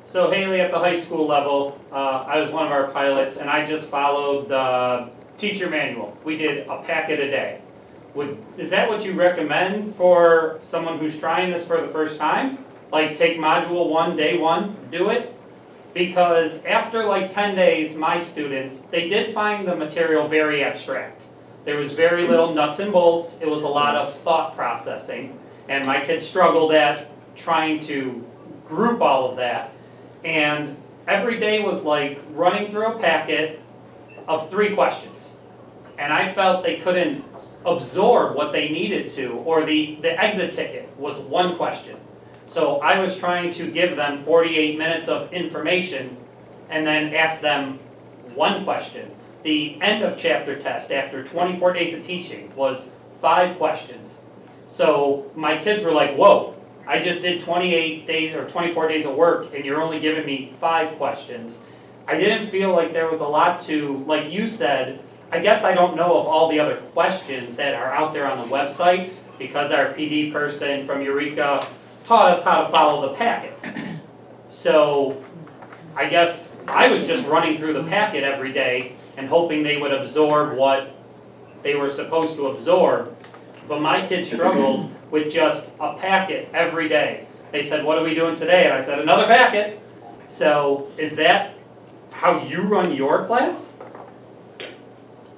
[SPEAKER 9] So Haley, at the high school level, I was one of our pilots and I just followed the teacher manual. We did a packet a day. is that what you recommend for someone who's trying this for the first time? Like take module 1, day 1, do it? Because after like 10 days, my students, they did find the material very abstract. There was very little nuts and bolts, it was a lot of thought processing, and my kids struggled at trying to group all of that. And every day was like running through a packet of 3 questions. And I felt they couldn't absorb what they needed to, or the exit ticket was 1 question. So I was trying to give them 48 minutes of information and then ask them 1 question. The end of chapter test after 24 days of teaching was 5 questions. So my kids were like, whoa, I just did 28 days or 24 days of work and you're only giving me 5 questions. I didn't feel like there was a lot to, like you said, I guess I don't know of all the other questions that are out there on the website because our PD person from Eureka taught us how to follow the packets. So I guess I was just running through the packet every day and hoping they would absorb what they were supposed to absorb. But my kids struggled with just a packet every day. They said, what are we doing today? And I said, another packet. So is that how you run your class?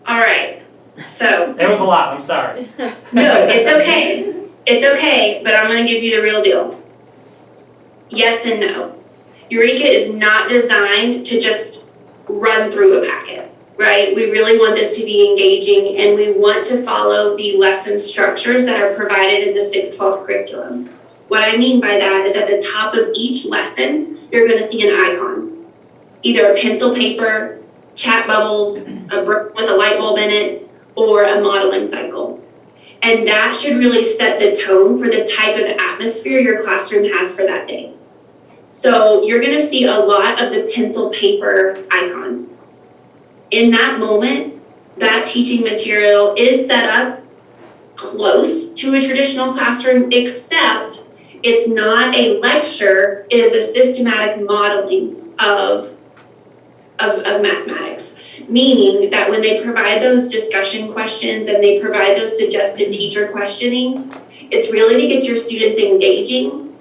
[SPEAKER 3] All right, so,
[SPEAKER 9] There was a lot, I'm sorry.
[SPEAKER 3] no, it's okay. It's okay, but I'm gonna give you the real deal. Yes and no. Eureka is not designed to just run through a packet, right? We really want this to be engaging and we want to follow the lesson structures that are provided in the 612 curriculum. What I mean by that is at the top of each lesson, you're gonna see an icon. Either a pencil paper, chat bubbles, a brick with a light bulb in it, or a modeling cycle. And that should really set the tone for the type of atmosphere your classroom has for that day. So you're gonna see a lot of the pencil paper icons. In that moment, that teaching material is set up close to a traditional classroom, except it's not a lecture, it is a systematic modeling of mathematics. Meaning that when they provide those discussion questions and they provide those suggested teacher questioning, it's really to get your students engaging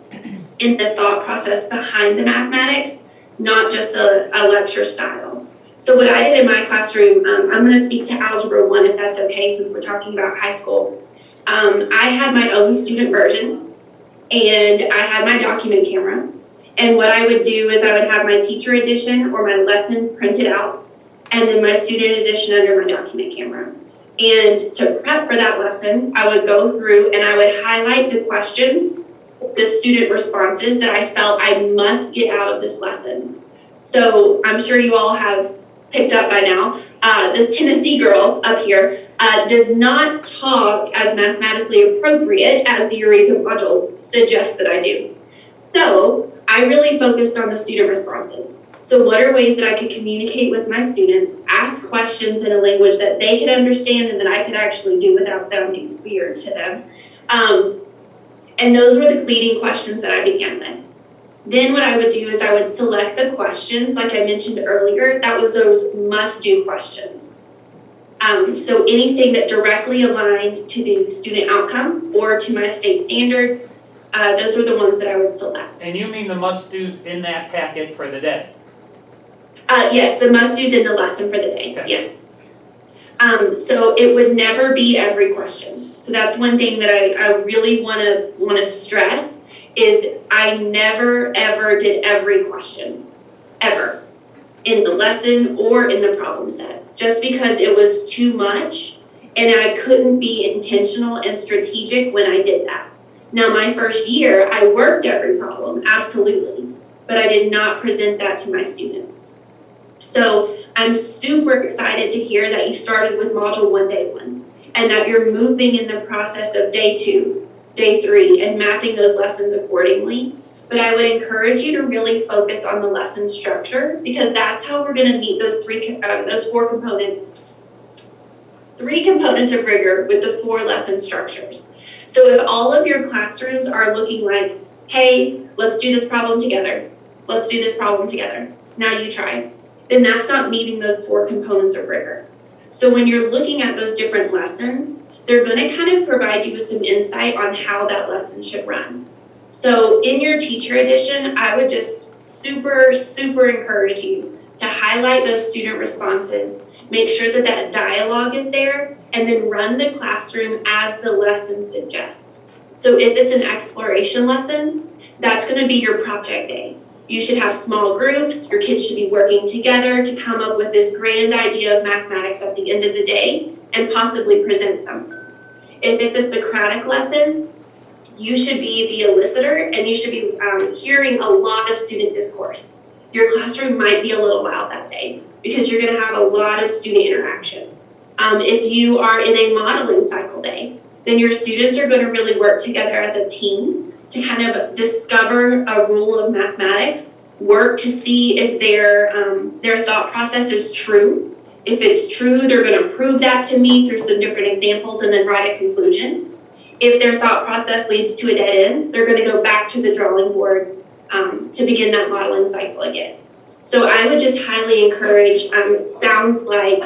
[SPEAKER 3] in the thought process behind the mathematics, not just a lecture style. So what I did in my classroom, I'm gonna speak to Algebra 1 if that's okay, since we're talking about high school. I had my own student version and I had my document camera. And what I would do is I would have my teacher edition or my lesson printed out and then my student edition under my document camera. And to prep for that lesson, I would go through and I would highlight the questions, the student responses that I felt I must get out of this lesson. So I'm sure you all have picked up by now, this Tennessee girl up here does not talk as mathematically appropriate as the Eureka modules suggest that I do. So I really focused on the student responses. So what are ways that I could communicate with my students, ask questions in a language that they could understand and that I could actually do without sounding weird to them. And those were the leading questions that I began with. Then what I would do is I would select the questions, like I mentioned earlier, that was those must-do questions. So anything that directly aligned to the student outcome or to my state standards, those were the ones that I would select.
[SPEAKER 9] And you mean the must-dos in that packet for the day?
[SPEAKER 3] Yes, the must-dos in the lesson for the day,
[SPEAKER 9] Okay.
[SPEAKER 3] yes. So it would never be every question. So that's one thing that I really wanna stress is I never, ever did every question, ever, in the lesson or in the problem set, just because it was too much and I couldn't be intentional and strategic when I did that. Now, my first year, I worked every problem, absolutely, but I did not present that to my students. So I'm super excited to hear that you started with Module 1, Day 1, and that you're moving in the process of Day 2, Day 3, and mapping those lessons accordingly. But I would encourage you to really focus on the lesson structure because that's how we're going to meet those four components. 3 components of rigor with the 4 lesson structures. So if all of your classrooms are looking like, hey, let's do this problem together. Let's do this problem together. Now you try. Then that's not meeting those 4 components of rigor. So when you're looking at those different lessons, they're gonna kind of provide you with some insight on how that lesson should run. So in your teacher edition, I would just super encourage you to highlight those student responses, make sure that that dialogue is there, and then run the classroom as the lesson suggests. So if it's an exploration lesson, that's gonna be your project day. You should have small groups, your kids should be working together to come up with this grand idea of mathematics at the end of the day and possibly present something. If it's a Socratic lesson, you should be the elicitor and you should be hearing a lot of student discourse. Your classroom might be a little loud that day because you're gonna have a lot of student interaction. If you are in a modeling cycle day, then your students are gonna really work together as a team to kind of discover a rule of mathematics, work to see if their thought process is true. If it's true, they're gonna prove that to me through some different examples and then write a conclusion. If their thought process leads to a dead end, they're gonna go back to the drawing board to begin that modeling cycle again. So I would just highly encourage, it sounds like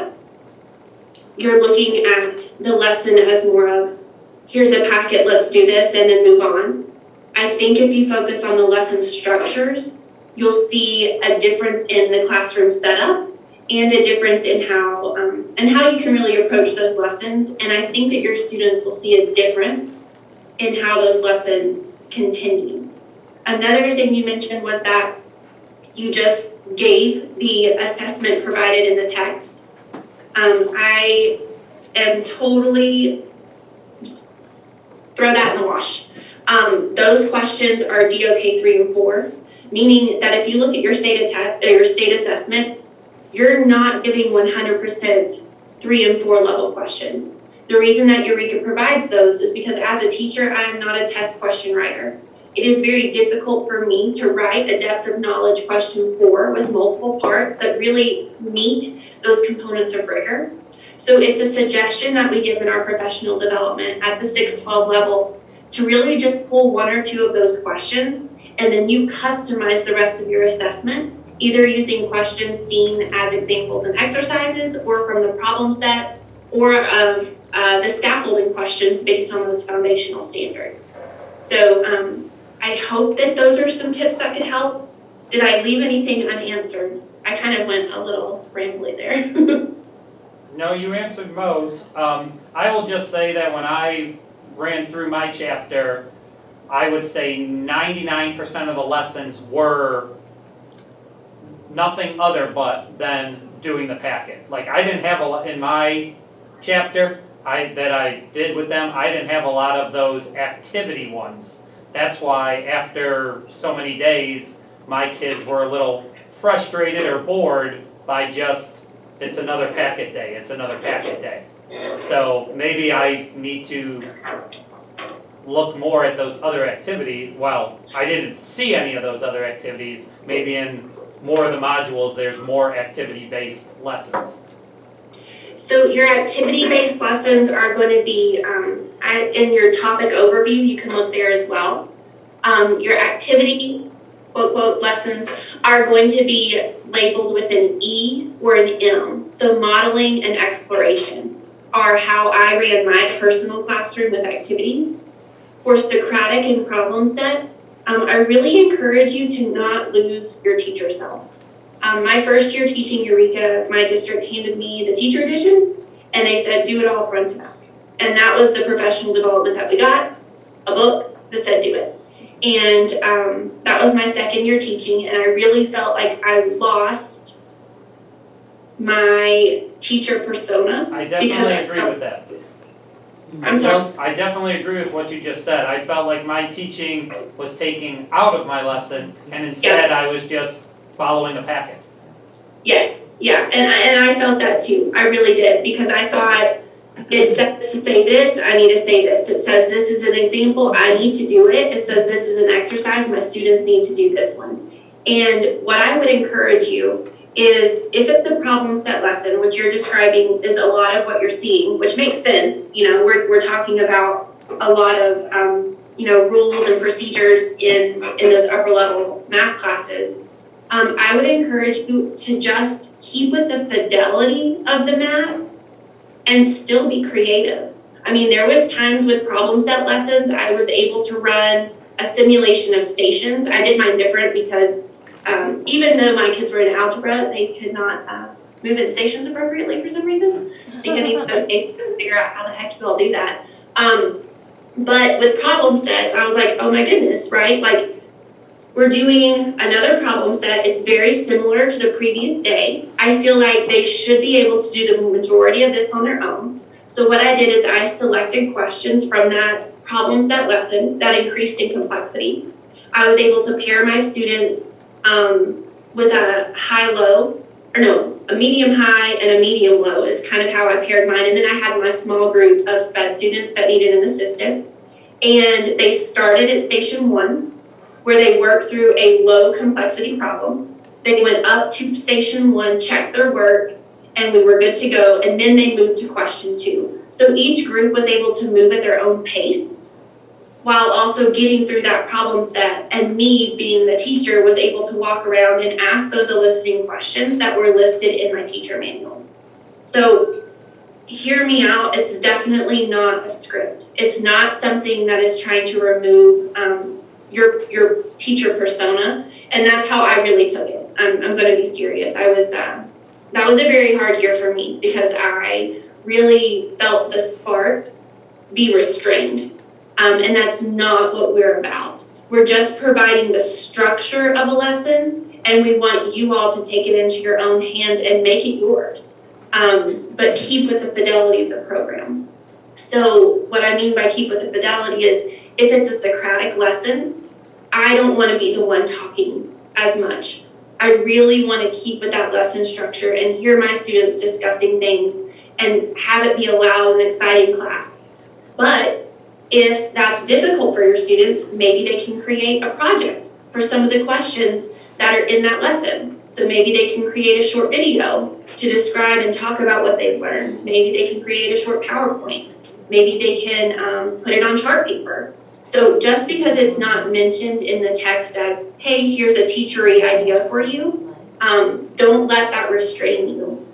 [SPEAKER 3] you're looking at the lesson as more of, here's a packet, let's do this, and then move on. I think if you focus on the lesson structures, you'll see a difference in the classroom setup and a difference in how you can really approach those lessons. And I think that your students will see a difference in how those lessons continue. Another thing you mentioned was that you just gave the assessment provided in the text. I am totally, just throw that in the wash. Those questions are DOK 3 and 4, meaning that if you look at your state assessment, you're not giving 100% 3 and 4 level questions. The reason that Eureka provides those is because as a teacher, I am not a test question writer. It is very difficult for me to write a depth of knowledge question 4 with multiple parts that really meet those components of rigor. So it's a suggestion that we give in our professional development at the 6-12 level to really just pull 1 or 2 of those questions, and then you customize the rest of your assessment, either using questions seen as examples and exercises or from the problem set or of the scaffolding questions based on those foundational standards. So I hope that those are some tips that could help. Did I leave anything unanswered? I kind of went a little rambly there.
[SPEAKER 9] No, you answered most. I will just say that when I ran through my chapter, I would say 99% of the lessons were nothing other but than doing the packet. Like I didn't have in my chapter that I did with them, I didn't have a lot of those activity ones. That's why after so many days, my kids were a little frustrated or bored by just, it's another packet day, it's another packet day. So maybe I need to look more at those other activities. Well, I didn't see any of those other activities. Maybe in more of the modules, there's more activity-based lessons.
[SPEAKER 3] So your activity-based lessons are going to be, in your topic overview, you can look there as well. Your activity, quote, lessons are going to be labeled with an E or an M. So modeling and exploration are how I ran my personal classroom with activities. For Socratic and problem set, I really encourage you to not lose your teacher self. My first year teaching Eureka, my district handed me the teacher edition, and they said, do it all front to back. And that was the professional development that we got, a book that said do it. And that was my second year teaching, and I really felt like I lost my teacher persona.
[SPEAKER 9] I definitely agree with that.
[SPEAKER 3] I'm sorry?
[SPEAKER 9] I definitely agree with what you just said. I felt like my teaching was taking out of my lesson, and instead I was just following a packet.
[SPEAKER 3] Yes, yeah, and I felt that too. I really did, because I thought it says to say this, I need to say this. It says this is an example, I need to do it. It says this is an exercise, my students need to do this one. And what I would encourage you is, if it's a problem set lesson, which you're describing is a lot of what you're seeing, which makes sense. You know, we're talking about a lot of rules and procedures in those upper level math classes. I would encourage you to just keep with the fidelity of the math and still be creative. I mean, there was times with problem set lessons, I was able to run a simulation of stations. I did mine different because even though my kids were in algebra, they could not move in stations appropriately for some reason. They couldn't even figure out how the heck you all do that. But with problem sets, I was like, oh my goodness, right? Like, we're doing another problem set. It's very similar to the previous day. I feel like they should be able to do the majority of this on their own. So what I did is I selected questions from that problem set lesson that increased in complexity. I was able to pair my students with a high-low, or no, a medium-high and a medium-low is kind of how I paired mine. And then I had my small group of SPED students that needed an assistant. And they started at station 1, where they worked through a low complexity problem. They went up to station 1, checked their work, and we were good to go. And then they moved to question 2. So each group was able to move at their own pace while also getting through that problem set. And me, being the teacher, was able to walk around and ask those eliciting questions that were listed in my teacher manual. So hear me out, it's definitely not a script. It's not something that is trying to remove your teacher persona, and that's how I really took it. I'm gonna be serious. I was, that was a very hard year for me because I really felt the spark be restrained. And that's not what we're about. We're just providing the structure of a lesson, and we want you all to take it into your own hands and make it yours. But keep with the fidelity of the program. So what I mean by keep with the fidelity is if it's a Socratic lesson, I don't want to be the one talking as much. I really want to keep with that lesson structure and hear my students discussing things and have it be a loud and exciting class. But if that's difficult for your students, maybe they can create a project for some of the questions that are in that lesson. So maybe they can create a short video to describe and talk about what they've learned. Maybe they can create a short PowerPoint. Maybe they can put it on chart paper. So just because it's not mentioned in the text as, hey, here's a teachery idea for you, don't let that restrain you.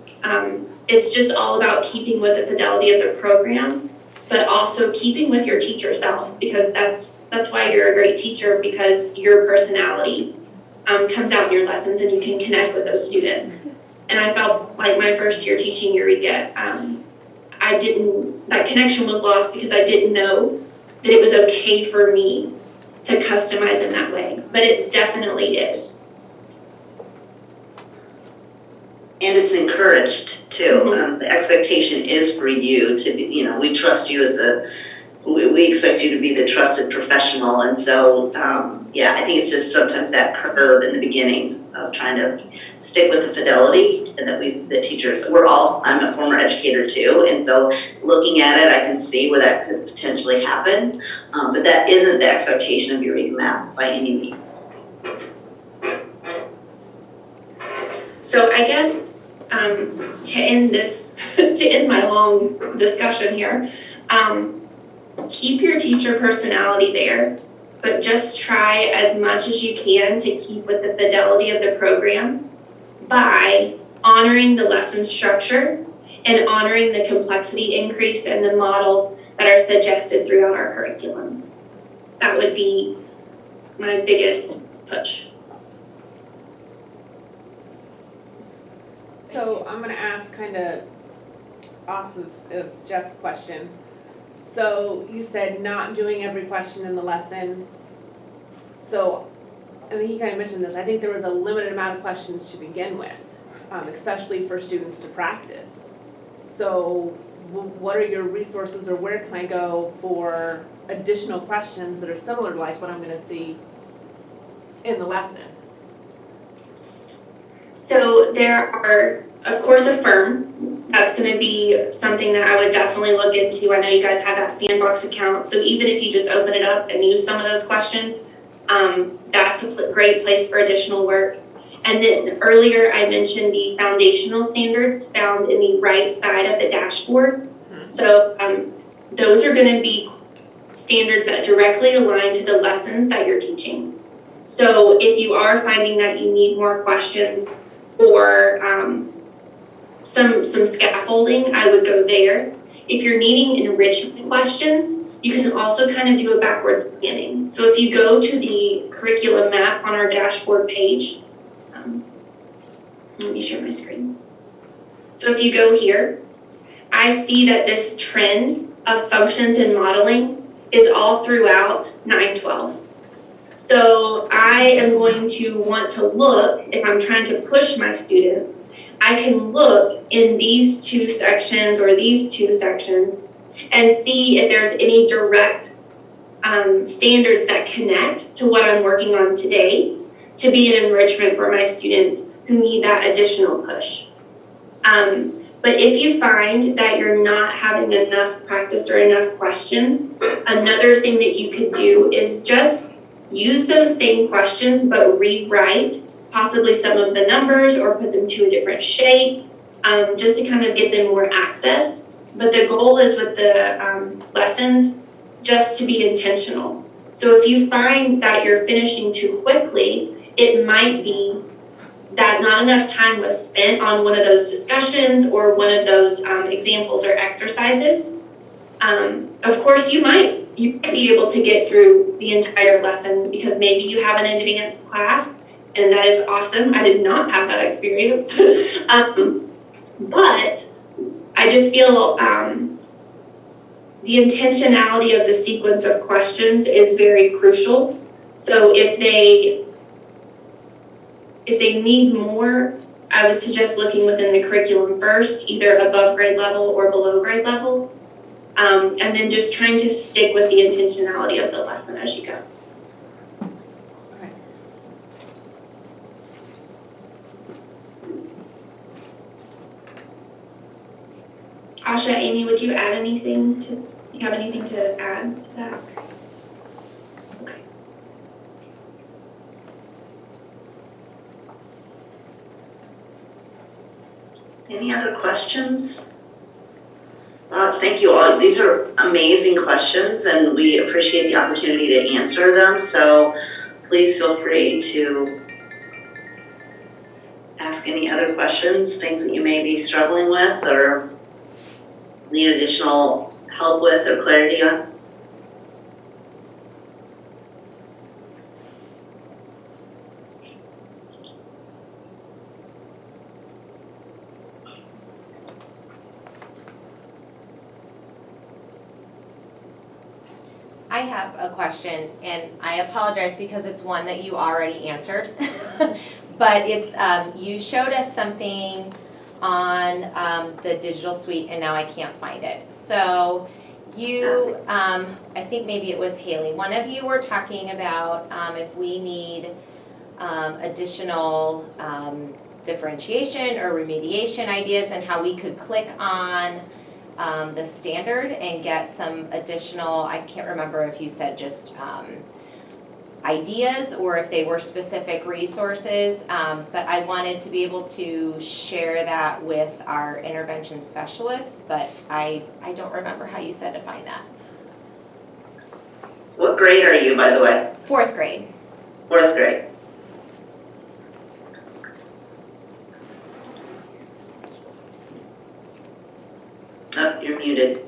[SPEAKER 3] It's just all about keeping with the fidelity of the program, but also keeping with your teacher self, because that's why you're a great teacher, because your personality comes out in your lessons and you can connect with those students. And I felt like my first year teaching Eureka, that connection was lost because I didn't know that it was okay for me to customize in that way, but it definitely is.
[SPEAKER 2] And it's encouraged too. The expectation is for you to be, we trust you as we expect you to be the trusted professional. And so, I think it's just sometimes that curve in the beginning of trying to stick with the fidelity, and that the teachers, I'm a former educator too. And so looking at it, I can see where that could potentially happen. But that isn't the expectation of Eureka Math by any means.
[SPEAKER 3] So I guess to end my long discussion here, keep your teacher personality there, but just try as much as you can to keep with the fidelity of the program by honoring the lesson structure and honoring the complexity increase and the models that are suggested throughout our curriculum. That would be my biggest push.
[SPEAKER 10] So I'm gonna ask kind of off of Jeff's question. So you said not doing every question in the lesson. So, and he kind of mentioned this, I think there was a limited amount of questions to begin with, especially for students to practice. So what are your resources, or where can I go for additional questions that are similar to like what I'm gonna see in the lesson?
[SPEAKER 3] So there are, of course, Affirm. That's going to be something that I would definitely look into. I know you guys have that Sandbox account. So even if you just open it up and use some of those questions, that's a great place for additional work. And then earlier I mentioned the foundational standards found in the right side of the dashboard. So those are going to be standards that directly align to the lessons that you're teaching. So if you are finding that you need more questions, or some scaffolding, I would go there. if you're needing enrichment questions, you can also kind of do a backwards planning. So if you go to the curriculum map on our dashboard page, let me share my screen. So if you go here, I see that this trend of functions and modeling is all throughout 9-12. So I am going to want to look, if I'm trying to push my students, I can look in these two sections or these two sections and see if there's any direct standards that connect to what I'm working on today to be an enrichment for my students who need that additional push. But if you find that you're not having enough practice or enough questions, another thing that you could do is just use those same questions but rewrite possibly some of the numbers or put them to a different shape, just to kind of get them more access. But the goal is with the lessons just to be intentional. So if you find that you're finishing too quickly, it might be that not enough time was spent on one of those discussions or one of those examples or exercises. Of course, you might be able to get through the entire lesson because maybe you have an advanced class, and that is awesome. I did not have that experience. But I just feel the intentionality of the sequence of questions is very crucial. So if they need more, I would suggest looking within the curriculum first, either above grade level or below grade level, and then just trying to stick with the intentionality of the lesson as you go. Asha, Amy, would you add anything you have anything to add to that? Okay.
[SPEAKER 2] Any other questions? Thank you all. These are amazing questions and we appreciate the opportunity to answer them. So please feel free to ask any other questions, things that you may be struggling with or need additional help with or clarity on.
[SPEAKER 11] I have a question, and I apologize because it's one that you already answered. But it's, you showed us something on the digital suite, and now I can't find it. So you, I think maybe it was Haley, one of you were talking about if we need additional differentiation or remediation ideas and how we could click on the standard and get some additional, I can't remember if you said just ideas or if they were specific resources, but I wanted to be able to share that with our intervention specialists, but I don't remember how you said to find that.
[SPEAKER 2] What grade are you, by the way?
[SPEAKER 11] 4th grade.
[SPEAKER 2] 4th grade. Oh, you're muted.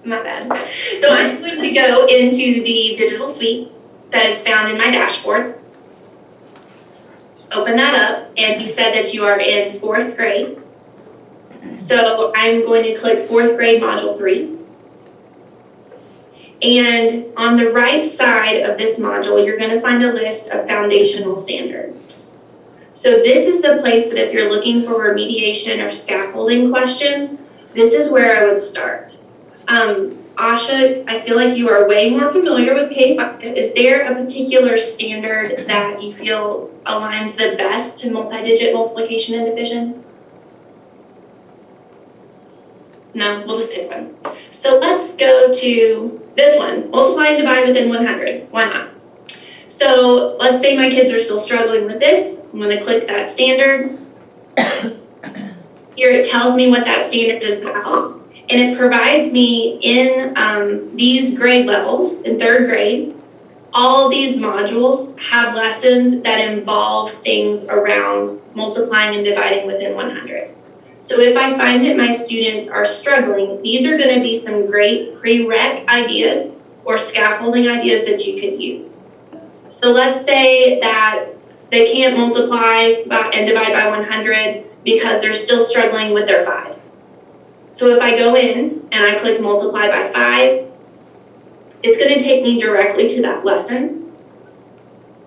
[SPEAKER 3] My bad. So I'm going to go into the digital suite that is found in my dashboard. Open that up, and you said that you are in 4th grade. So I'm going to click 4th grade module 3. And on the right side of this module, you're going to find a list of foundational standards. So this is the place that if you're looking for remediation or scaffolding questions, this is where I would start. Asha, I feel like you are way more familiar with K-5. Is there a particular standard that you feel aligns the best to multi-digit multiplication and division? No, we'll just pick one. So let's go to this one, multiply and divide within 100. Why not? So let's say my kids are still struggling with this. I'm going to click that standard. Here it tells me what that standard is about. And it provides me in these grade levels, in 3rd grade, all these modules have lessons that involve things around multiplying and dividing within 100. So if I find that my students are struggling, these are going to be some great prereq ideas or scaffolding ideas that you could use. So let's say that they can't multiply and divide by 100 because they're still struggling with their fives. So if I go in and I click multiply by 5, it's going to take me directly to that lesson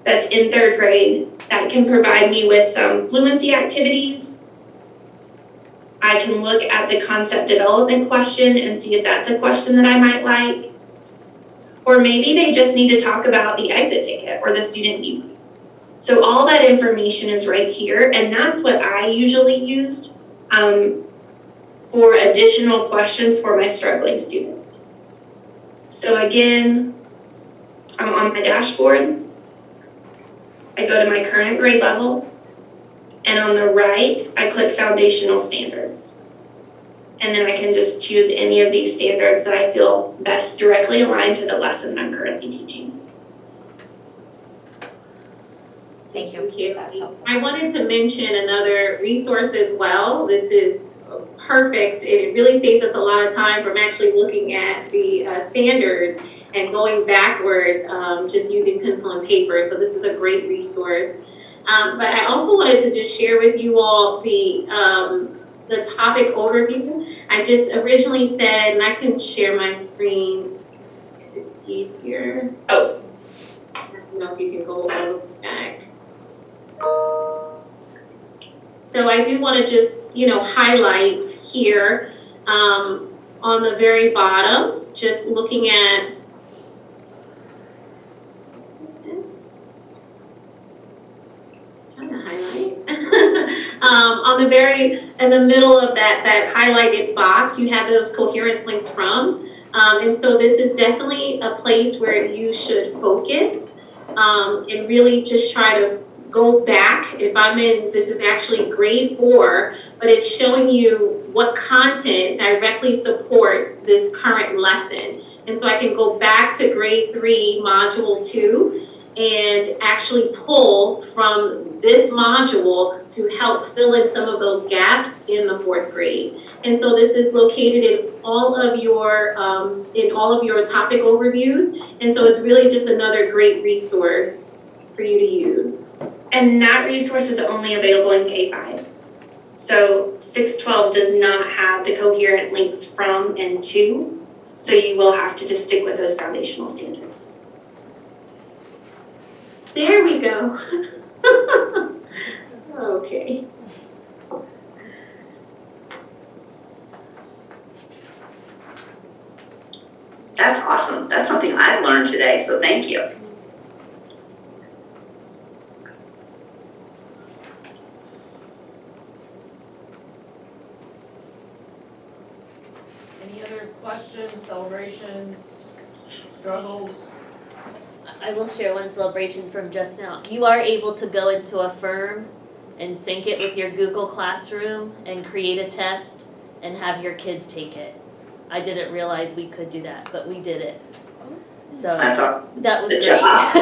[SPEAKER 3] that's in 3rd grade that can provide me with some fluency activities. I can look at the concept development question and see if that's a question that I might like. Or maybe they just need to talk about the exit ticket or the student view. So all that information is right here, and that's what I usually used for additional questions for my struggling students. So again, I'm on my dashboard. I go to my current grade level, and on the right, I click foundational standards. And then I can just choose any of these standards that I feel best directly aligned to the lesson that I'm currently teaching.
[SPEAKER 11] Thank you. That's helpful.
[SPEAKER 4] I wanted to mention another resource as well. This is perfect. It really saves us a lot of time from actually looking at the standards and going backwards, just using pencil and paper. So this is a great resource. But I also wanted to just share with you all the topic overview. I just originally said, and I can share my screen if it's easier. Oh, I don't know if you can go a little back. So I do want to just, highlight here on the very bottom, just looking at in the middle of that highlighted box, you have those coherence links from. And so this is definitely a place where you should focus and really just try to go back. If I'm in, this is actually grade 4, but it's showing you what content directly supports this current lesson. And so I can go back to grade 3, module 2, and actually pull from this module to help fill in some of those gaps in the 4th grade. And so this is located in all of your topic overviews. And so it's really just another great resource for you to use.
[SPEAKER 3] And that resource is only available in K5. So 612 does not have the coherent links from and to, so you will have to just stick with those foundational standards.
[SPEAKER 4] There we go. Okay.
[SPEAKER 2] That's awesome. That's something I learned today, so thank you.
[SPEAKER 1] Any other questions, celebrations, struggles?
[SPEAKER 5] I will share one celebration from just now. You are able to go into a firm and sync it with your Google Classroom and create a test and have your kids take it. I didn't realize we could do that, but we did it. So that was
[SPEAKER 2] Good
[SPEAKER 5] great.
[SPEAKER 2] job.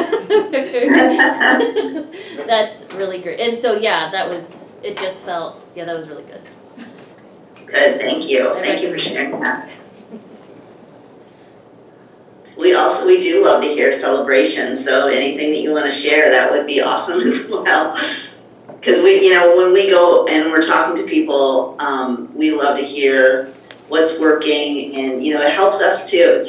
[SPEAKER 5] That's really great. And so, yeah, that was really good.
[SPEAKER 2] Good, thank you. Thank you for sharing that. We do love to hear celebrations, so anything that you want to share, that would be awesome as well. Because when we go and we're talking to people, we love to hear what's working, and it helps us too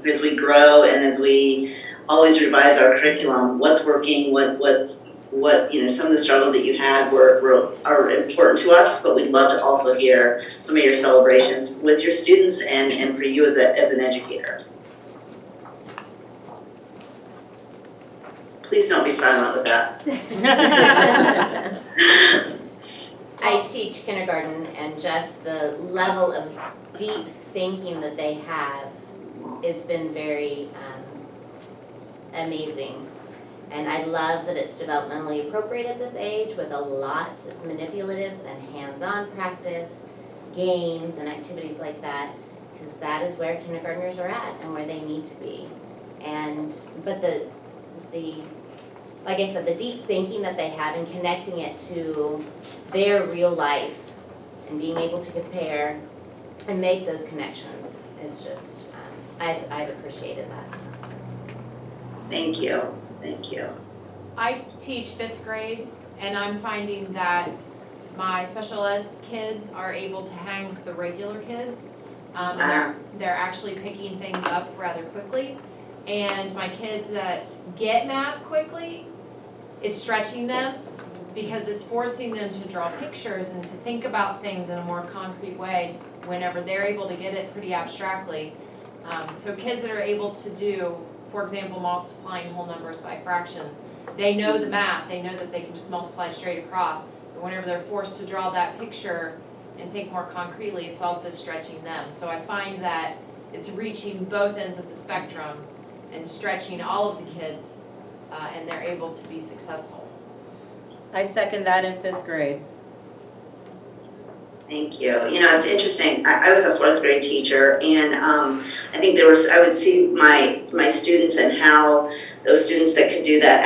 [SPEAKER 2] as we grow and as we always revise our curriculum. What's working, what some of the struggles that you had are important to us, but we'd love to also hear some of your celebrations with your students and for you as an educator. Please don't be silent with that.
[SPEAKER 8] I teach kindergarten, and just the level of deep thinking that they have has been very amazing. And I love that it's developmentally appropriate at this age with a lot of manipulatives and hands-on practice, games and activities like that, because that is where kindergartners are at and where they need to be. And but the, like I said, the deep thinking that they have and connecting it to their real life and being able to compare and make those connections is just, I've appreciated that.
[SPEAKER 2] Thank you, thank you.
[SPEAKER 7] I teach 5th grade, and I'm finding that my special ed kids are able to hang with the regular kids. And they're actually picking things up rather quickly. And my kids that get math quickly, it's stretching them because it's forcing them to draw pictures and to think about things in a more concrete way whenever they're able to get it pretty abstractly. So kids that are able to do, for example, multiplying whole numbers by fractions, they know the math, they know that they can just multiply straight across. But whenever they're forced to draw that picture and think more concretely, it's also stretching them. So I find that it's reaching both ends of the spectrum and stretching all of the kids, and they're able to be successful.
[SPEAKER 6] I second that in 5th grade.
[SPEAKER 2] Thank you. You know, it's interesting. I was a 4th grade teacher, and I think I would see my students and how those students that could do that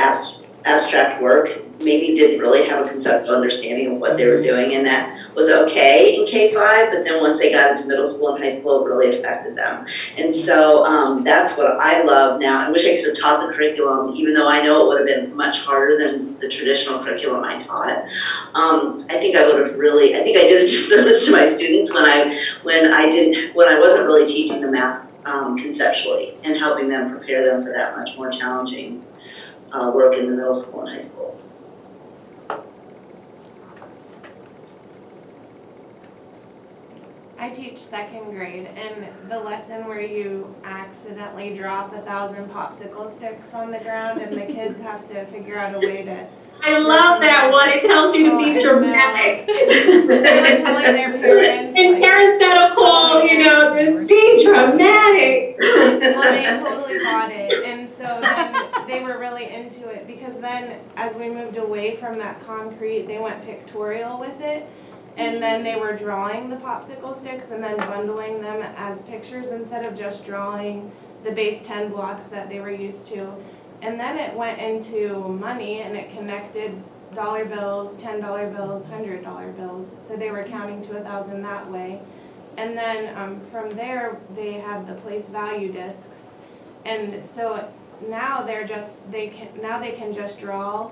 [SPEAKER 2] abstract work maybe didn't really have a conceptual understanding of what they were doing, and that was okay in K-5, but then once they got into middle school and high school, it really affected them. And so that's what I love now. I wish I could have taught the curriculum, even though I know it would have been much harder than the traditional curriculum I taught. I think I did a disservice to my students when I wasn't really teaching the math conceptually and helping them prepare them for that much more challenging work in the middle school and high school.
[SPEAKER 10] I teach 2nd grade, and the lesson where you accidentally drop 1,000 popsicle sticks on the ground and the kids have to figure out a way to.
[SPEAKER 4] I love that one, it tells you to be dramatic.
[SPEAKER 10] They were telling their parents.
[SPEAKER 4] In parenthetical, just be dramatic.
[SPEAKER 10] Well, they totally bought it, and so then they were really into it, because then as we moved away from that concrete, they went pictorial with it. And then they were drawing the popsicle sticks and then bundling them as pictures instead of just drawing the base 10 blocks that they were used to. And then it went into money, and it connected dollar bills, $10 bills, $100 bills. So they were counting to 1,000 that way. And then from there, they have the place value discs. And so now they can just draw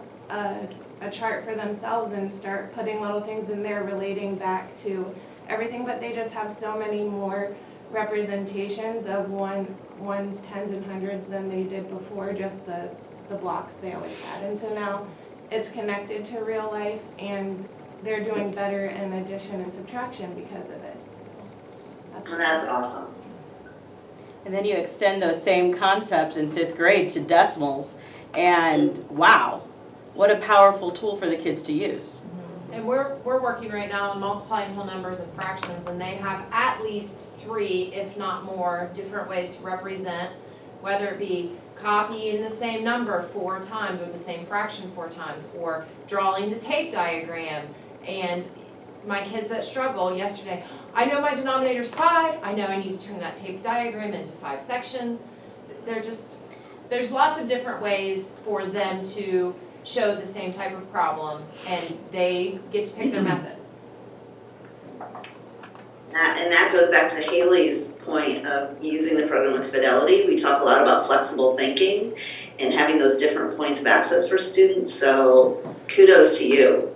[SPEAKER 10] a chart for themselves and start putting little things in there relating back to everything, but they just have so many more representations of ones, tens, and hundreds than they did before, just the blocks they always had. And so now it's connected to real life, and they're doing better in addition and subtraction because of it.
[SPEAKER 2] Well, that's awesome.
[SPEAKER 6] And then you extend those same concepts in 5th grade to decimals, and wow, what a powerful tool for the kids to use.
[SPEAKER 7] And we're working right now on multiplying whole numbers and fractions, and they have at least 3, if not more, different ways to represent, whether it be copying the same number 4 times or the same fraction 4 times, or drawing the tape diagram. And my kids that struggle yesterday, I know my denominator's 5, I know I need to turn that tape diagram into 5 sections. There's lots of different ways for them to show the same type of problem, and they get to pick their method.
[SPEAKER 2] And that goes back to Haley's point of using the program with fidelity. We talk a lot about flexible thinking and having those different points of access for students, so kudos to you.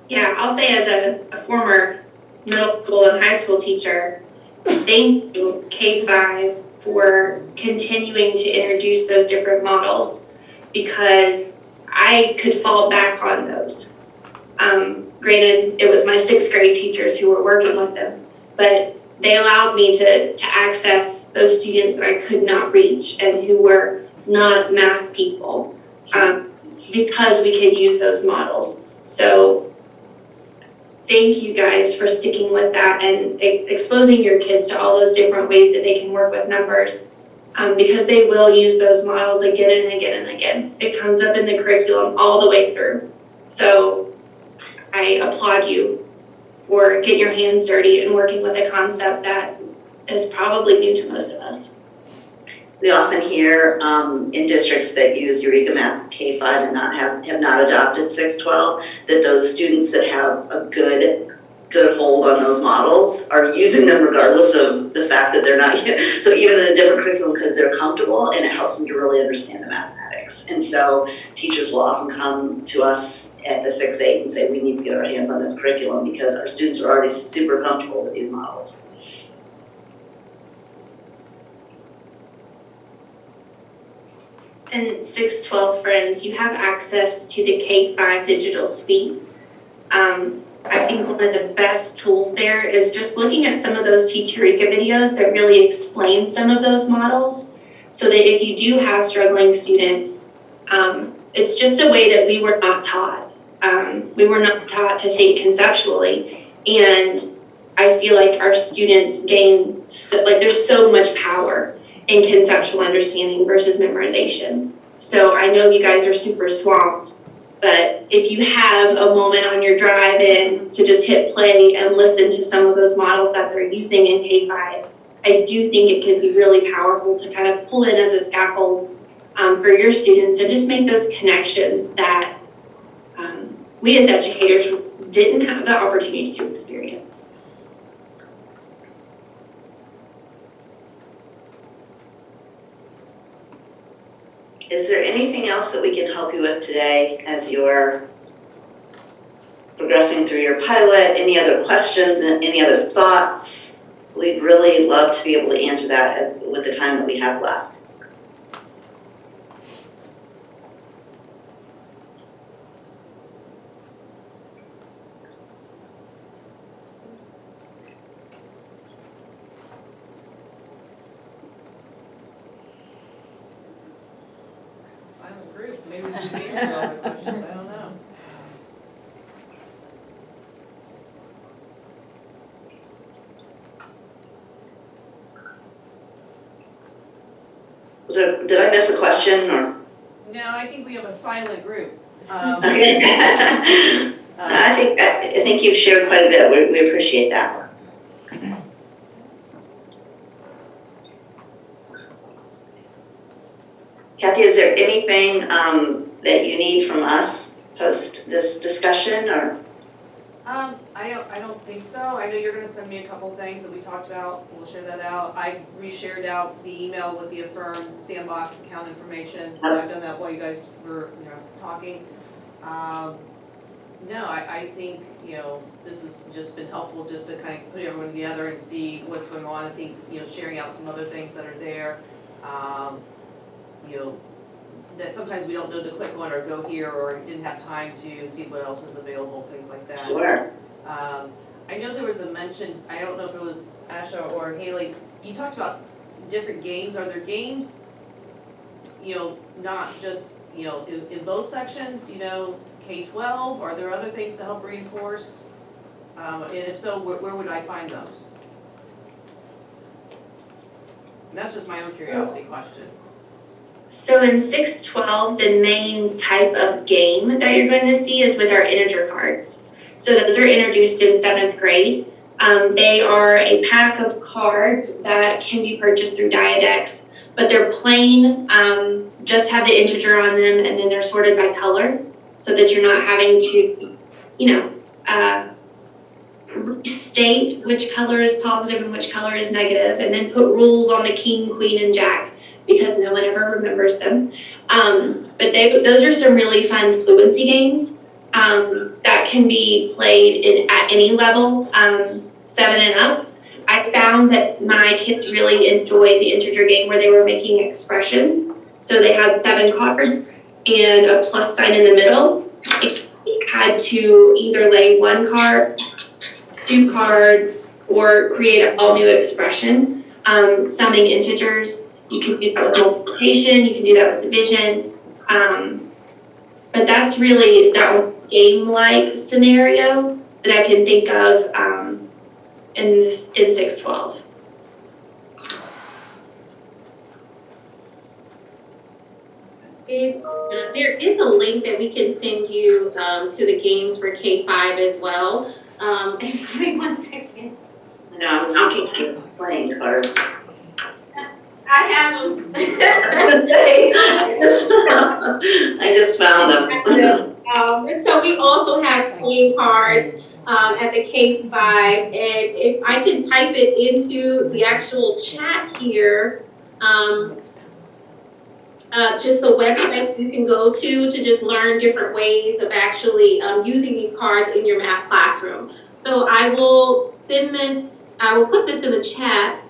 [SPEAKER 3] Yeah, I'll say as a former middle school and high school teacher, thank you, K-5, for continuing to introduce those different models, because I could fall back on those. Granted, it was my 6th grade teachers who were working with them, but they allowed me to access those students that I could not reach and who were not math people, because we could use those models. So thank you guys for sticking with that and exposing your kids to all those different ways that they can work with numbers, because they will use those models again and again and again. It comes up in the curriculum all the way through. So I applaud you for getting your hands dirty and working with a concept that is probably new to most of us.
[SPEAKER 2] We often hear in districts that use Eureka Math K-5 and have not adopted 612, that those students that have a good hold on those models are using them regardless of the fact that they're not, so even in a different curriculum because they're comfortable and it helps them to really understand the mathematics. And so teachers will often come to us at the 6-8 and say, we need to get our hands on this curriculum because our students are already super comfortable with these models.
[SPEAKER 3] And 612 friends, you have access to the K-5 digital suite. I think one of the best tools there is just looking at some of those Teach Eureka videos that really explain some of those models, so that if you do have struggling students, it's just a way that we were not taught. We were not taught to think conceptually, and I feel like our students gain, there's so much power in conceptual understanding versus memorization. So I know you guys are super swamped, but if you have a moment on your drive-in to just hit play and listen to some of those models that they're using in K-5, I do think it can be really powerful to kind of pull in as a scaffold for your students and just make those connections that we as educators didn't have the opportunity to experience.
[SPEAKER 2] Is there anything else that we can help you with today as you're progressing through your pilot? Any other questions and any other thoughts? We'd really love to be able to answer that with the time that we have left.
[SPEAKER 1] Silent group, maybe we can answer all the questions, I don't know.
[SPEAKER 2] Did I miss a question or?
[SPEAKER 1] No, I think we have a silent group.
[SPEAKER 2] Okay. I think you've shared quite a bit. We appreciate that. Kathy, is there anything that you need from us post this discussion or?
[SPEAKER 1] I don't think so. I know you're gonna send me a couple things that we talked about. We'll share that out. I reshared out the email with the Affirm Sandbox account information. So I've done that while you guys were, talking. No, I think, this has just been helpful just to kind of put everyone together and see what's going on. I think, sharing out some other things that are there. That sometimes we don't know to click on or go here or didn't have time to see what else is available, things like that.
[SPEAKER 2] Sure.
[SPEAKER 1] I know there was a mention, I don't know if it was Asha or Haley, you talked about different games. Are there games, not just, in both sections, K-12? Are there other things to help reinforce? And if so, where would I find those? And that's just my own curiosity question.
[SPEAKER 3] So in 612, the main type of game that you're going to see is with our integer cards. So those are introduced in 7th grade. They are a pack of cards that can be purchased through Diadex, but they're plain, just have the integer on them, and then they're sorted by color so that you're not having to, restate which color is positive and which color is negative, and then put rules on the king, queen, and jack, because no one ever remembers them. But those are some really fun fluency games that can be played at any level, 7 and up. I found that my kids really enjoyed the integer game where they were making expressions. So they had 7 cards and a plus sign in the middle. It had to either lay 1 card, 2 cards, or create an all new expression, summing integers. You can do that with multiplication, you can do that with division. But that's really that game-like scenario that I can think of in 612.
[SPEAKER 4] There is a link that we can send you to the games for K-5 as well. Give me 1 second.
[SPEAKER 2] No, I'm looking at playing cards.
[SPEAKER 4] I have them.
[SPEAKER 2] I just found them.
[SPEAKER 4] And so we also have playing cards at the K-5, and if I can type it into the actual chat here, just the website you can go to just learn different ways of actually using these cards in your math classroom. So I will send this, I will put this in the chat.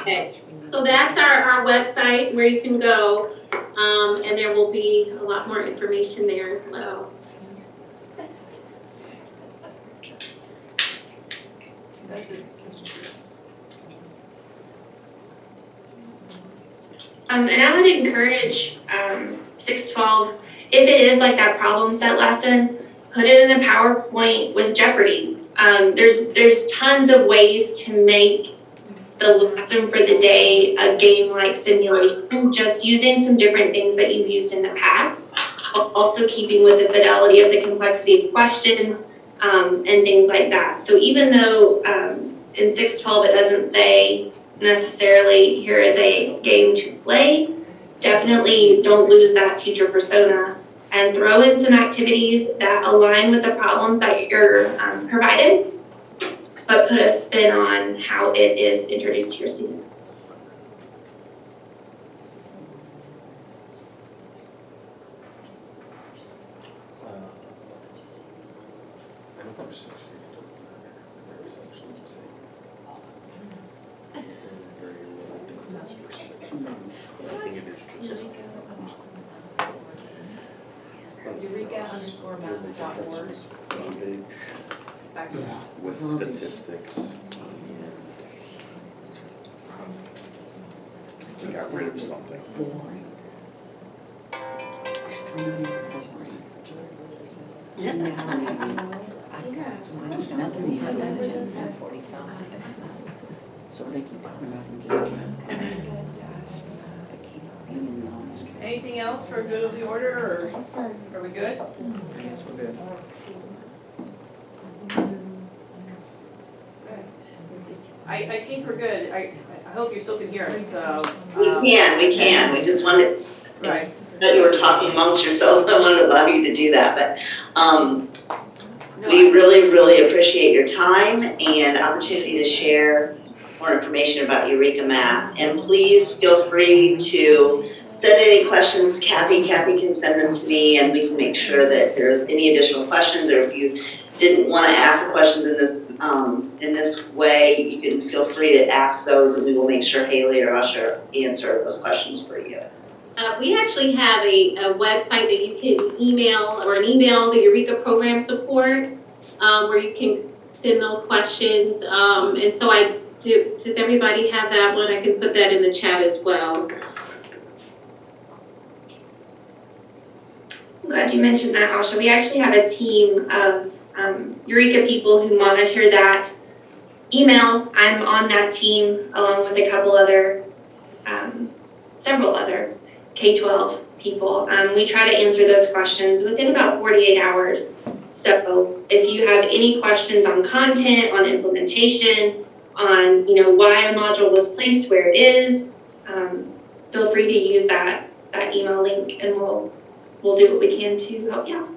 [SPEAKER 4] Okay, so that's our website where you can go, and there will be a lot more information there as well.
[SPEAKER 3] And I would encourage 612, if it is like that problem set lesson, put it in a PowerPoint with Jeopardy. There's tons of ways to make the lesson for the day a game-like simulation, just using some different things that you've used in the past, also keeping with the fidelity of the complexity of questions and things like that. So even though in 612 it doesn't say necessarily here is a game to play, definitely don't lose that teacher persona and throw in some activities that align with the problems that you're provided, but put a spin on how it is introduced to your students.
[SPEAKER 12] Eureka_math.org. With statistics. We got rid of something.
[SPEAKER 6] So they keep talking about engagement.
[SPEAKER 1] Anything else for good of the order, or are we good? I think we're good. I hope you still can hear us, so.
[SPEAKER 2] We can, we just wanted,
[SPEAKER 1] Right.
[SPEAKER 2] that you were talking amongst yourselves, so I wanted to allow you to do that, but,
[SPEAKER 1] No,
[SPEAKER 2] we really appreciate your time and opportunity to share more information about Eureka Math. And please feel free to send any questions to Kathy. Kathy can send them to me, and we can make sure that there's any additional questions, or if you didn't want to ask the questions in this way, you can feel free to ask those, and we will make sure Haley or Usher answer those questions for you.
[SPEAKER 4] We actually have a website that you can email, or an email, the Eureka program support, where you can send those questions. And so does everybody have that one? I can put that in the chat as well.
[SPEAKER 3] I'm glad you mentioned that, Asha. We actually have a team of Eureka people who monitor that email. I'm on that team along with a couple other, several other K-12 people. We try to answer those questions within about 48 hours. So if you have any questions on content, on implementation, on why a module was placed where it is, feel free to use that email link, and we'll do what we can to help you out.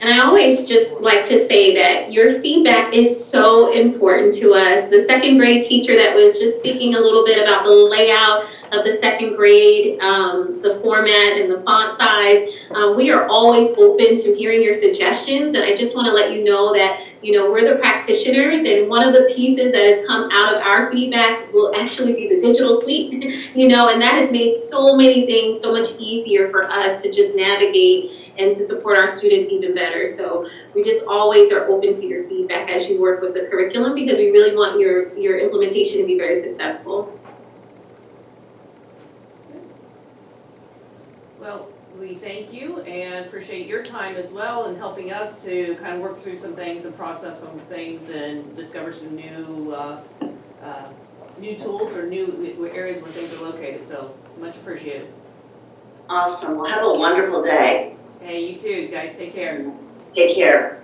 [SPEAKER 4] And I always just like to say that your feedback is so important to us. The second grade teacher that was just speaking a little bit about the layout of the second grade, the format and the font size, we are always open to hearing your suggestions. And I just want to let you know that, we're the practitioners, and one of the pieces that has come out of our feedback will actually be the digital suite, and that has made so many things so much easier for us to just navigate and to support our students even better. So we just always are open to your feedback as you work with the curriculum, because we really want your implementation to be very successful.
[SPEAKER 1] Well, we thank you and appreciate your time as well in helping us to kind of work through some things and process some things and discover some new new tools or new areas where things are located, so much appreciated.
[SPEAKER 2] Awesome, well, have a wonderful day.
[SPEAKER 1] Hey, you too, guys, take care.
[SPEAKER 2] Take care.